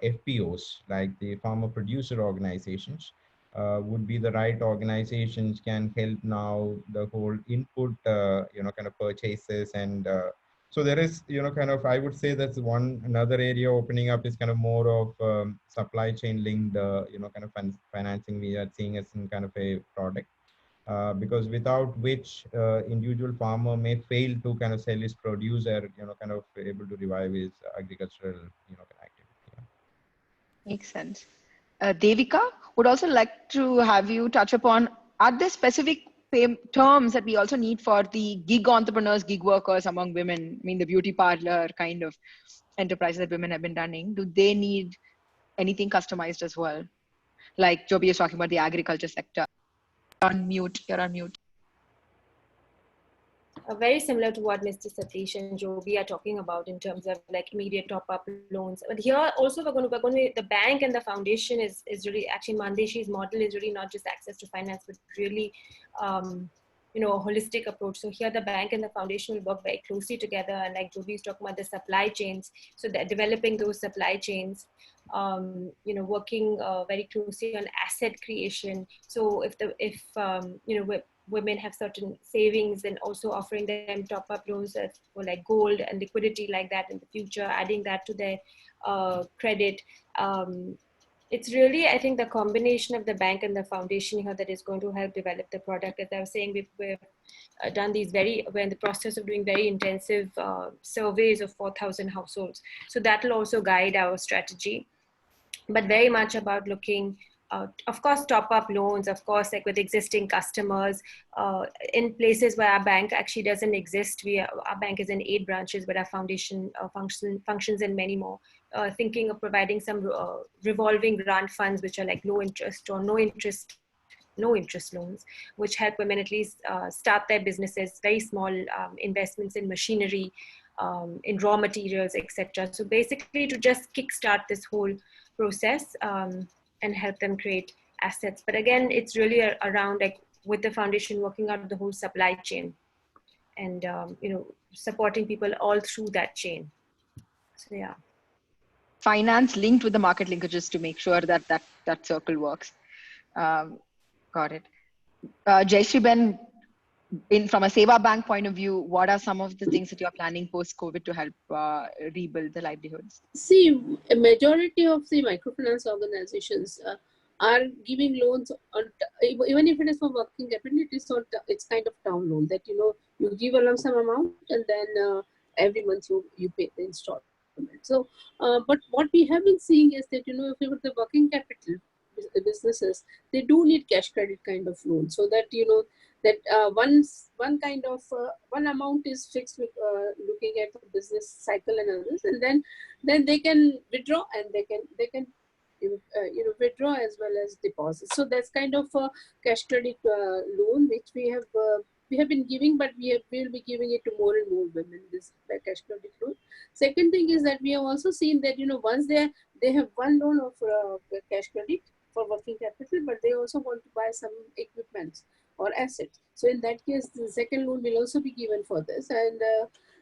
FPOs, like the farmer producer organizations, would be the right organizations, can help now the whole input kind of purchases. And so there is kind of, I would say that's one another area opening up is kind of more of supply chain linked kind of financing we are seeing as in kind of a product. Because without which individual farmer may fail to kind of sell his produce or kind of able to revive his agricultural activity. Yeah. Makes sense. Devika, would also like to have you touch upon, are there specific terms that we also need for the gig entrepreneurs, gig workers among women? I mean, the beauty parlor kind of enterprises that women have been running. Do they need anything customized as well? Like Joby is talking about the agriculture sector. You're on mute. Very similar to what Mr. Satish and Joby are talking about in terms of like immediate top-up loans. But here also we're going to the bank and the foundation is really, actually Mandeshi's model is really not just access to finance, but really a holistic approach. So here the bank and the foundation will work very closely together, and like Joby is talking about the supply chains, so they're developing those supply chains, working very closely on asset creation. So if women have certain savings, and also offering them top-up loans for like gold and liquidity like that in the future, adding that to their credit. It's really, I think, the combination of the bank and the foundation here that is going to help develop the product. As I was saying, we've done these we're in the process of doing very intensive surveys of 4,000 households. So that will also guide our strategy, but very much about looking, of course, top-up loans, of course, like with existing customers, in places where our bank actually doesn't exist. Our bank is in 8 branches, but our foundation functions in many more. Thinking of providing some revolving grant funds, which are like low interest or no interest loans, which help women at least start their businesses, very small investments in machinery, in raw materials, etc. So basically to just kickstart this whole process and help them create assets. But again, it's really around, like, with the foundation, working out the whole supply chain and supporting people all through that chain. So yeah. Finance linked with the market linkages to make sure that circle works. Got it. Jayshree Ben, from a Seva Bank point of view, what are some of the things that you're planning post-COVID to help rebuild the livelihoods? See, a majority of the microfinance organizations are giving loans even if it is for working capital. It's kind of term loan that you give a lump sum amount and then every month you pay the installment. So, but what we have been seeing is that if you were the working capital businesses, they do need cash credit kind of loan, so that that one kind of one amount is fixed with looking at the business cycle and others, and then they can withdraw, and they can withdraw as well as deposit. So that's kind of a cash credit loan which we have been giving, but we will be giving it to more and more women, this cash credit loan. Second thing is that we have also seen that once they have one loan of cash credit for working capital, but they also want to buy some equipment or assets. So in that case, the second loan will also be given for this. And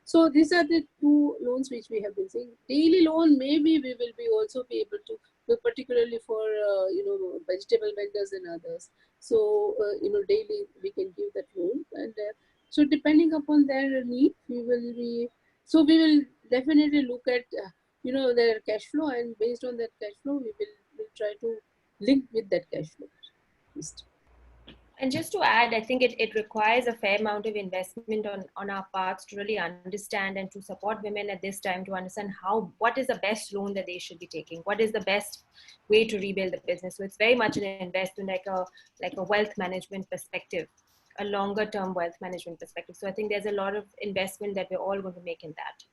so these are the 2 loans which we have been seeing. Daily loan, maybe we will be also be able to do, particularly for vegetable vendors and others. So daily we can give that loan, and so depending upon their need, we will definitely look at their cash flow, and based on that cash flow, we'll try to link with that cash flow. And just to add, I think it requires a fair amount of investment on our parts to really understand and to support women at this time to understand what is the best loan that they should be taking, what is the best way to rebuild the business. So it's very much an investment, like a wealth management perspective, a longer term wealth management perspective. So I think there's a lot of investment that we're all going to make in that.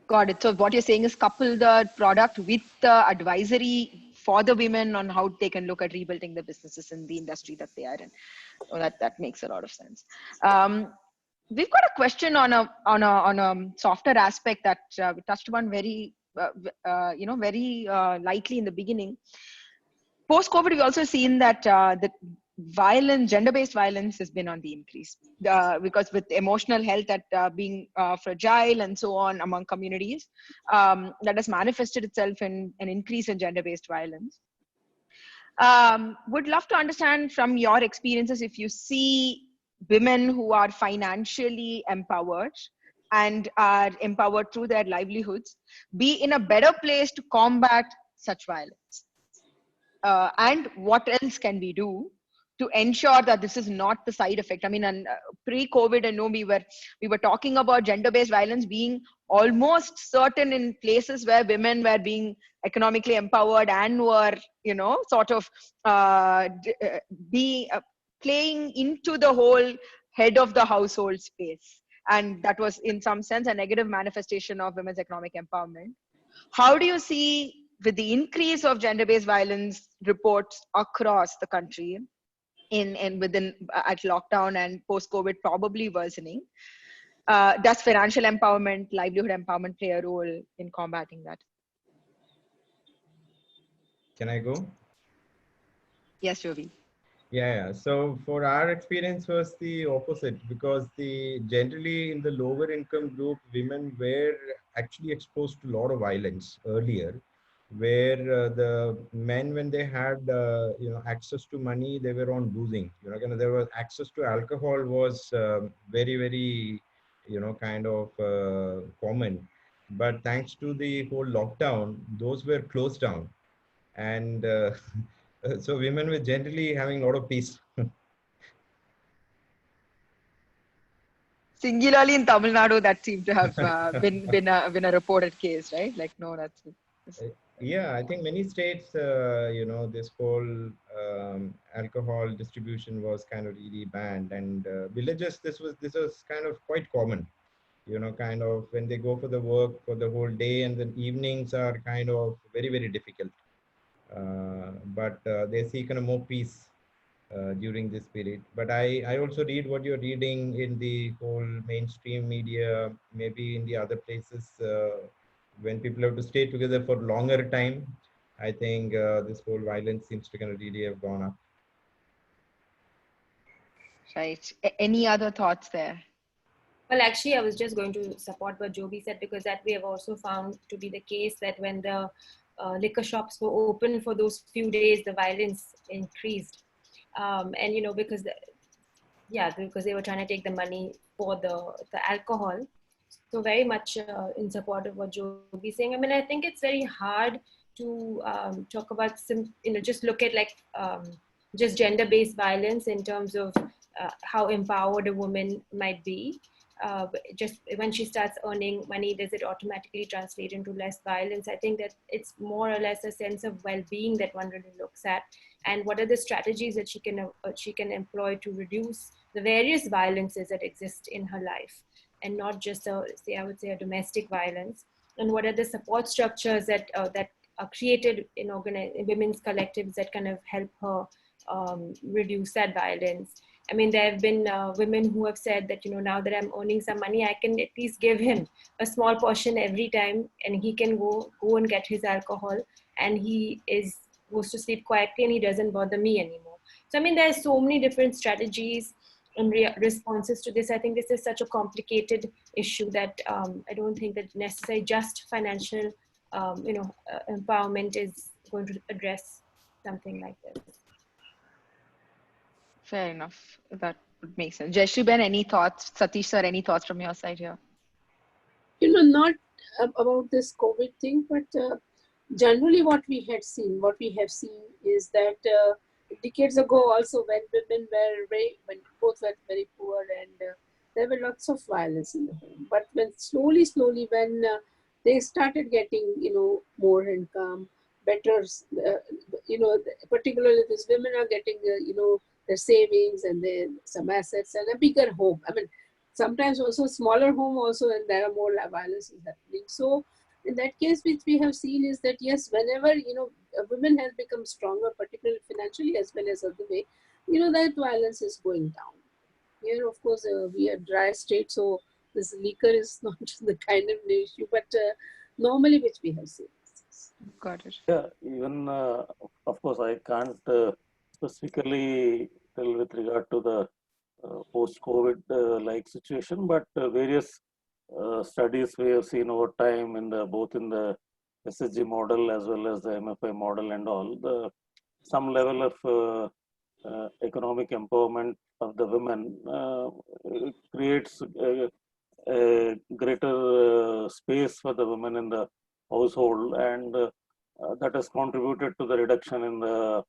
Got it. So what you're saying is couple the product with the advisory for the women on how they can look at rebuilding the businesses in the industry that they are in. So that makes a lot of sense. We've got a question on a softer aspect that we touched upon very very lightly in the beginning. Post COVID, we've also seen that the gender-based violence has been on the increase because with emotional health that being fragile and so on among communities, that has manifested itself in an increase in gender-based violence. Would love to understand from your experiences if you see women who are financially empowered and are empowered through their livelihoods be in a better place to combat such violence. And what else can we do to ensure that this is not the side effect? I mean, pre-COVID, I know we were talking about gender-based violence being almost certain in places where women were being economically empowered and were, sort of playing into the whole head of the household space. And that was, in some sense, a negative manifestation of women's economic empowerment. How do you see, with the increase of gender-based violence reports across the country, at lockdown and post-COVID probably worsening, does financial empowerment, livelihood empowerment play a role in combating that? Can I go? Yes, Joby. Yeah. So for our experience was the opposite, because generally in the lower income group, women were actually exposed to a lot of violence earlier, where the men, when they had access to money, they were on boozing. There was access to alcohol was very, very common. But thanks to the whole lockdown, those were closed down, and so women were generally having a lot of peace. Singularly in Tamil Nadu, that seemed to have been a reported case, right? Like, no, that's. Yeah, I think many states, this whole alcohol distribution was kind of really banned, and villages, this was kind of quite common. When they go for the work for the whole day, and then evenings are kind of very, very difficult. But they seek kind of more peace during this period. But I also read what you're reading in the whole mainstream media, maybe in the other places, when people have to stay together for longer time. I think this whole violence seems to kind of really have gone up. Right. Any other thoughts there? Well, actually, I was just going to support what Joby said, because that we have also found to be the case that when the liquor shops were open for those few days, the violence increased. And because they were trying to take the money for the alcohol. So very much in support of what Joby is saying. I mean, I think it's very hard to talk about just look at just gender-based violence in terms of how empowered a woman might be. Just when she starts earning money, does it automatically translate into less violence? I think that it's more or less a sense of well-being that one really looks at, and what are the strategies that she can employ to reduce the various violences that exist in her life, and not just a domestic violence. And what are the support structures that are created in women's collectives that kind of help her reduce that violence. I mean, there have been women who have said that, now that I'm earning some money, I can at least give him a small portion every time, and he can go and get his alcohol, and he goes to sleep quietly, and he doesn't bother me anymore. So, I mean, there's so many different strategies and responses to this. I think this is such a complicated issue that I don't think that necessarily just financial, empowerment is going to address something like this. Fair enough. That would make sense. Jayshree Ben, any thoughts? Satish sir, any thoughts from your side here? Not about this COVID thing, but generally what we have seen is that decades ago also, when women were when both were very poor, and there were lots of violence in the home. But when slowly, when they started getting, more income, better, particularly these women are getting, their savings and then some assets and a bigger home. I mean, sometimes also smaller home also, and there are more violence is happening. So in that case, which we have seen is that yes, whenever a woman has become stronger, particularly financially as well as other way, that violence is going down. Here, of course, we are dry state, so this liquor is not the kind of issue, but normally which we have seen. Got it. Yeah, even of course, I can't specifically tell with regard to the post-COVID like situation, but various studies we have seen over time in the both in the SSG model as well as the MFI model and all, some level of economic empowerment of the women creates a greater space for the women in the household, and that has contributed to the reduction in the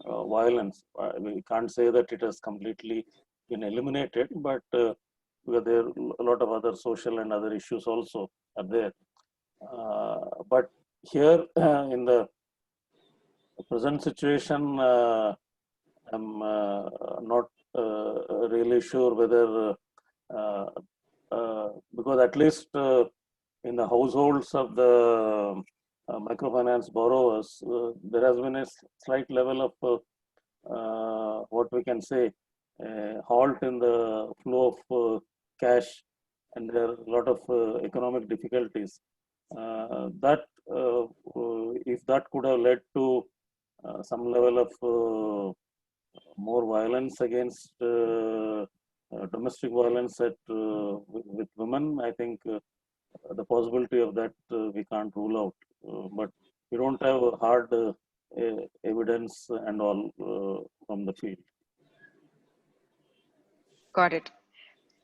violence. We can't say that it has completely been eliminated, but because there are a lot of other social and other issues also are there. But here in the present situation, I'm not really sure whether because at least in the households of the microfinance borrowers, there has been a slight level of what we can say halt in the flow of cash, and there are a lot of economic difficulties. That if that could have led to some level of more violence against domestic violence with women, I think the possibility of that we can't rule out. But we don't have hard evidence and all from the field. Got it.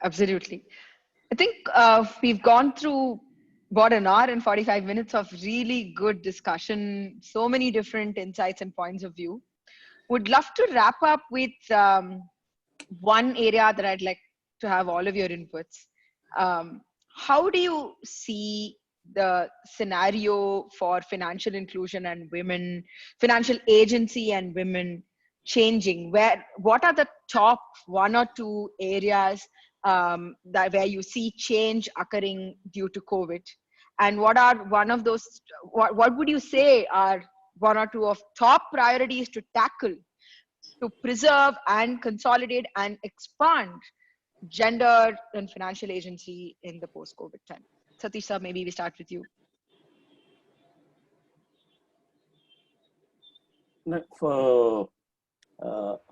Absolutely. I think we've gone through about an hour and 45 minutes of really good discussion, so many different insights and points of view. Would love to wrap up with one area that I'd like to have all of your inputs. How do you see the scenario for financial inclusion and women, financial agency and women changing? What are the top one or two areas where you see change occurring due to COVID? And what are one of those, what would you say are one or two of top priorities to tackle to preserve and consolidate and expand gender and financial agency in the post-COVID time? Satish sir, maybe we start with you.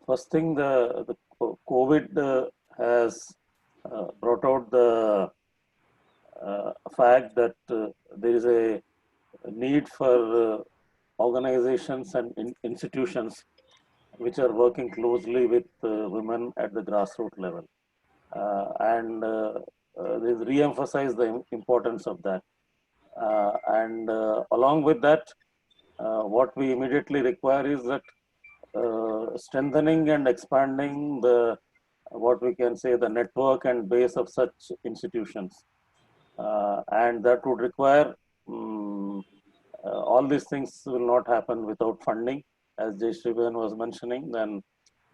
First thing, the COVID has brought out the fact that there is a need for organizations and institutions which are working closely with women at the grassroots level. And they re-emphasize the importance of that. And along with that, what we immediately require is that strengthening and expanding what we can say the network and base of such institutions. And that would require all these things will not happen without funding, as Jayshree was mentioning. Then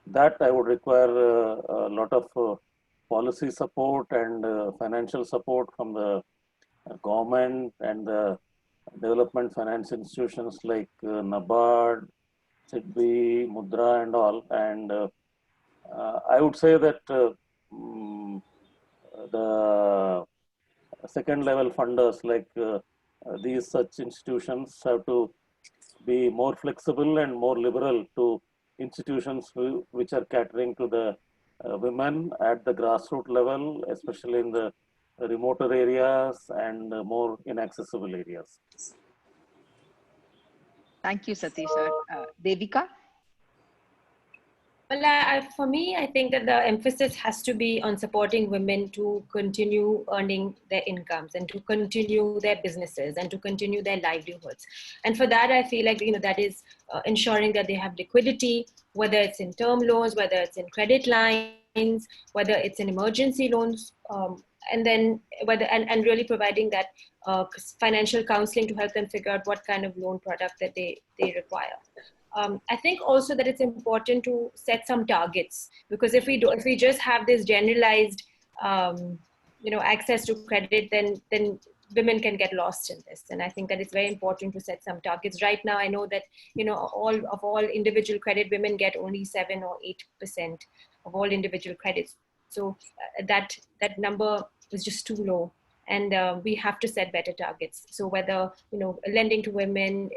that I would require a lot of policy support and financial support from the government and the development finance institutions like NABARD, SIDBI, Mudra and all. And I would say that the second level funders like these such institutions have to be more flexible and more liberal to institutions which are catering to the women at the grassroots level, especially in the remoter areas and more inaccessible areas. Thank you, Satish sir. Devika? Well, for me, I think that the emphasis has to be on supporting women to continue earning their incomes and to continue their businesses and to continue their livelihoods. And for that, I feel like, that is ensuring that they have liquidity, whether it's in term loans, whether it's in credit lines, whether it's in emergency loans, and then and really providing that financial counseling to help them figure out what kind of loan product that they require. I think also that it's important to set some targets, because if we just have this generalized, access to credit, then women can get lost in this. And I think that it's very important to set some targets. Right now, I know that all individual credit, women get only 7 or 8% of all individual credits. So that number is just too low. And we have to set better targets. So whether lending to women,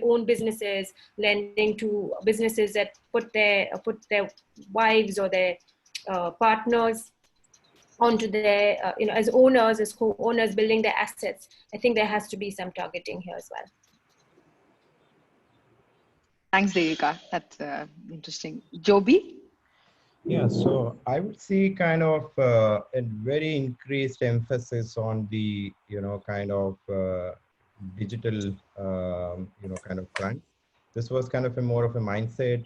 own businesses, lending to businesses that put their wives or their partners onto their as owners, as co-owners, building their assets. I think there has to be some targeting here as well. Thanks, Devika. That's interesting. Joby? Yeah, so I would see kind of a very increased emphasis on the, kind of digital, kind of front. This was kind of a more of a mindset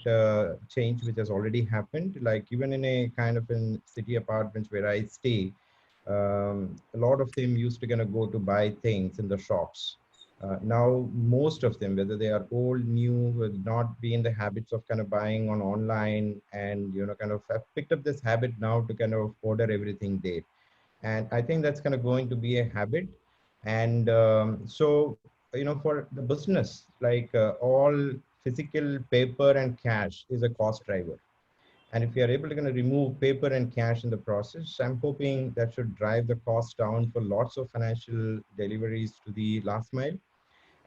change which has already happened. Like even in a kind of in city apartments where I stay, a lot of them used to kind of go to buy things in the shops. Now, most of them, whether they are old, new, will not be in the habits of kind of buying on online, and kind of have picked up this habit now to kind of order everything there. And I think that's kind of going to be a habit. And so, for the business, like all physical paper and cash is a cost driver. And if we are able to kind of remove paper and cash in the process, I'm hoping that should drive the cost down for lots of financial deliveries to the last mile.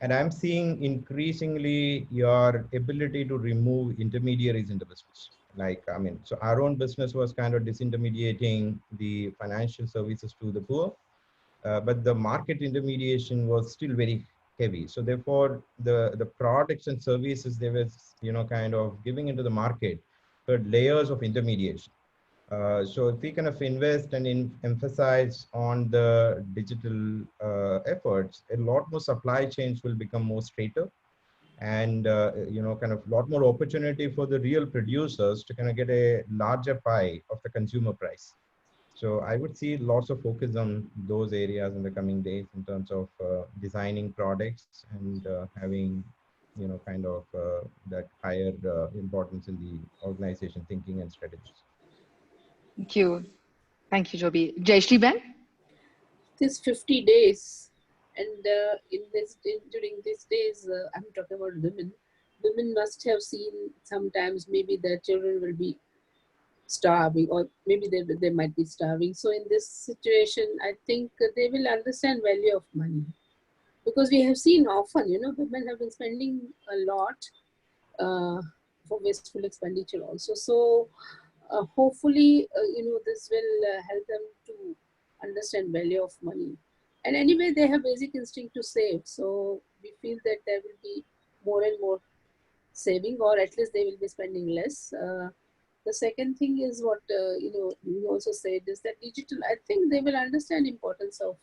And I'm seeing increasingly your ability to remove intermediaries in the business. Like, I mean, so our own business was kind of disintermediating the financial services to the poor, but the market intermediation was still very heavy. So therefore, the products and services they were, kind of giving into the market had layers of intermediation. So if we kind of invest and emphasize on the digital efforts, a lot more supply chains will become more straighter, and kind of a lot more opportunity for the real producers to kind of get a larger pie of the consumer price. So I would see lots of focus on those areas in the coming days in terms of designing products and having kind of that higher importance in the organization thinking and strategies. Thank you. Thank you, Joby. Jayshree Ben? This 50 days, and during these days, I'm talking about women. Women must have seen sometimes maybe their children will be starving, or maybe they might be starving. So in this situation, I think they will understand value of money, because we have seen often, women have been spending a lot for wasteful expenditure also. So hopefully, this will help them to understand value of money. And anyway, they have basic instinct to save. So we feel that there will be more and more saving, or at least they will be spending less. The second thing is what, you also said is that digital, I think they will understand importance of,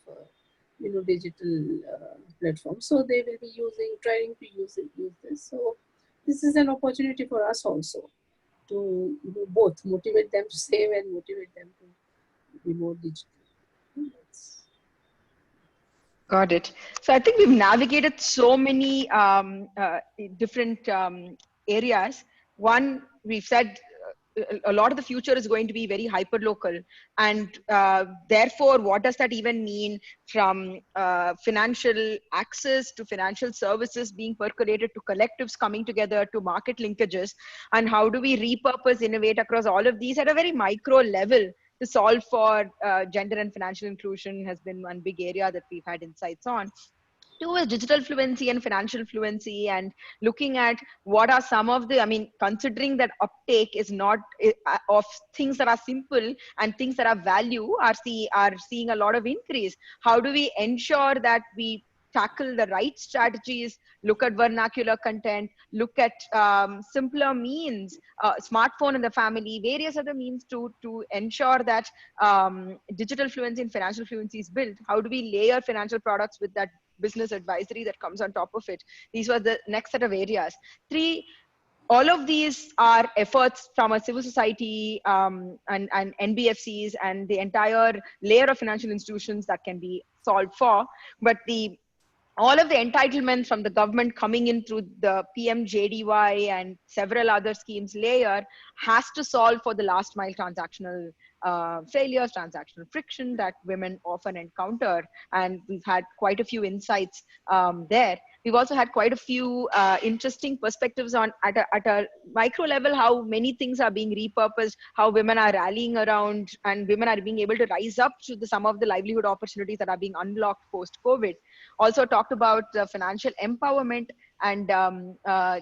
digital platforms. So they will be trying to use this. So this is an opportunity for us also to both motivate them to save and motivate them to be more digital. Got it. So I think we've navigated so many different areas. One, we've said a lot of the future is going to be very hyper local, and therefore what does that even mean from financial access to financial services being percolated to collectives coming together to market linkages, and how do we repurpose, innovate across all of these at a very micro level to solve for gender and financial inclusion has been one big area that we've had insights on. Two is digital fluency and financial fluency, and looking at what are some of the, considering that uptake is not of things that are simple and things that are value are seeing a lot of increase. How do we ensure that we tackle the right strategies, look at vernacular content, look at simpler means, smartphone in the family, various other means to ensure that digital fluency and financial fluency is built. How do we layer financial products with that business advisory that comes on top of it? These were the next set of areas. 3, all of these are efforts from a civil society and NBFCs and the entire layer of financial institutions that can be solved for. But all of the entitlements from the government coming in through the PMJDY and several other schemes layer has to solve for the last mile transactional failures, transactional friction that women often encounter. And we've had quite a few insights there. We've also had quite a few interesting perspectives on at a micro level, how many things are being repurposed, how women are rallying around and women are being able to rise up to some of the livelihood opportunities that are being unlocked post-COVID. Also talked about the financial empowerment and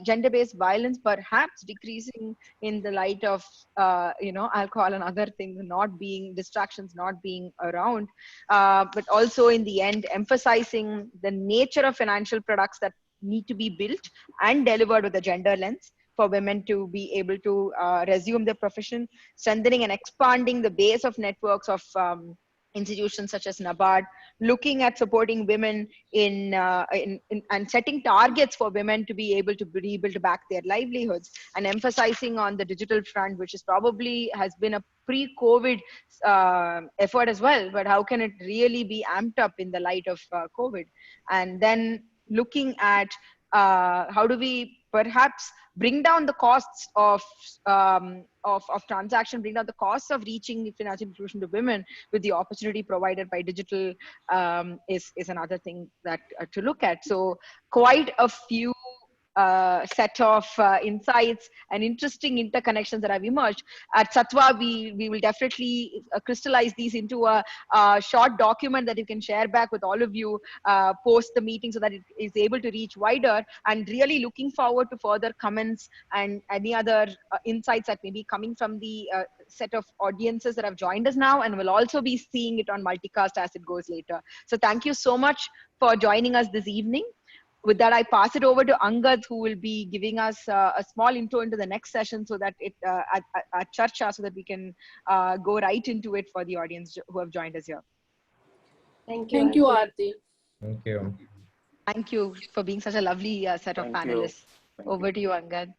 gender-based violence perhaps decreasing in the light of alcohol and other things not being distractions, not being around, but also in the end emphasizing the nature of financial products that need to be built and delivered with a gender lens for women to be able to resume their profession, strengthening and expanding the base of networks of institutions such as NABARD, looking at supporting women in and setting targets for women to be able to rebuild back their livelihoods, and emphasizing on the digital front, which is probably has been a pre-COVID effort as well, but how can it really be amped up in the light of COVID? And then looking at how do we perhaps bring down the costs of transaction, bring down the costs of reaching financial inclusion to women with the opportunity provided by digital is another thing that to look at. So quite a few set of insights and interesting interconnections that have emerged. At Satwa, we will definitely crystallize these into a short document that you can share back with all of you post the meeting so that it is able to reach wider, and really looking forward to further comments and any other insights that may be coming from the set of audiences that have joined us now, and will also be seeing it on multicast as it goes later. So thank you so much for joining us this evening. With that, I pass it over to Angad, who will be giving us a small intro into the next session so that it at Charcha, so that we can go right into it for the audience who have joined us here. Thank you. Thank you, Aarti. Thank you. Thank you for being such a lovely set of panelists. Over to you, Angad.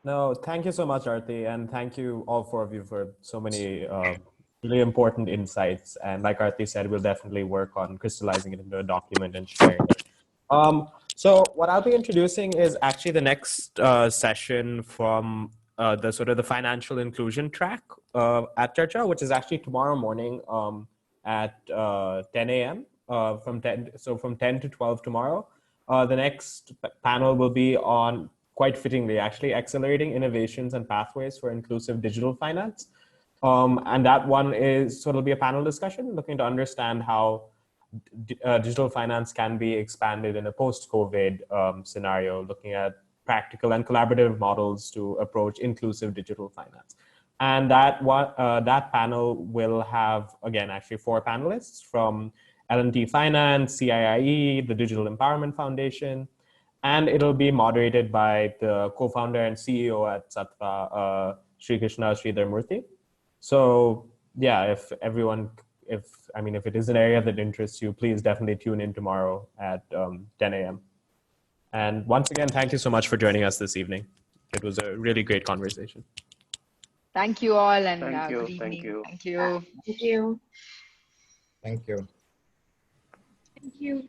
No, thank you so much, Aarti, and thank you all four of you for so many really important insights. And like Aarti said, we'll definitely work on crystallizing it into a document and sharing it. So what I'll be introducing is actually the next session from the financial inclusion track at Charcha, which is actually tomorrow morning at 10 a.m. From 10 to 12 tomorrow. The next panel will be on, quite fittingly actually, accelerating innovations and pathways for inclusive digital finance. And that one it'll be a panel discussion looking to understand how digital finance can be expanded in a post-COVID scenario, looking at practical and collaborative models to approach inclusive digital finance. And that panel will have, again, actually 4 panelists from L&T Finance, CIIE, the Digital Empowerment Foundation, and it'll be moderated by the co-founder and CEO at Satva, Sri Krishna Sridhar Murthy. So yeah, if it is an area that interests you, please definitely tune in tomorrow at 10 a.m. And once again, thank you so much for joining us this evening. It was a really great conversation. Thank you all, and good evening. Thank you. Thank you. Thank you. Thank you. Thank you.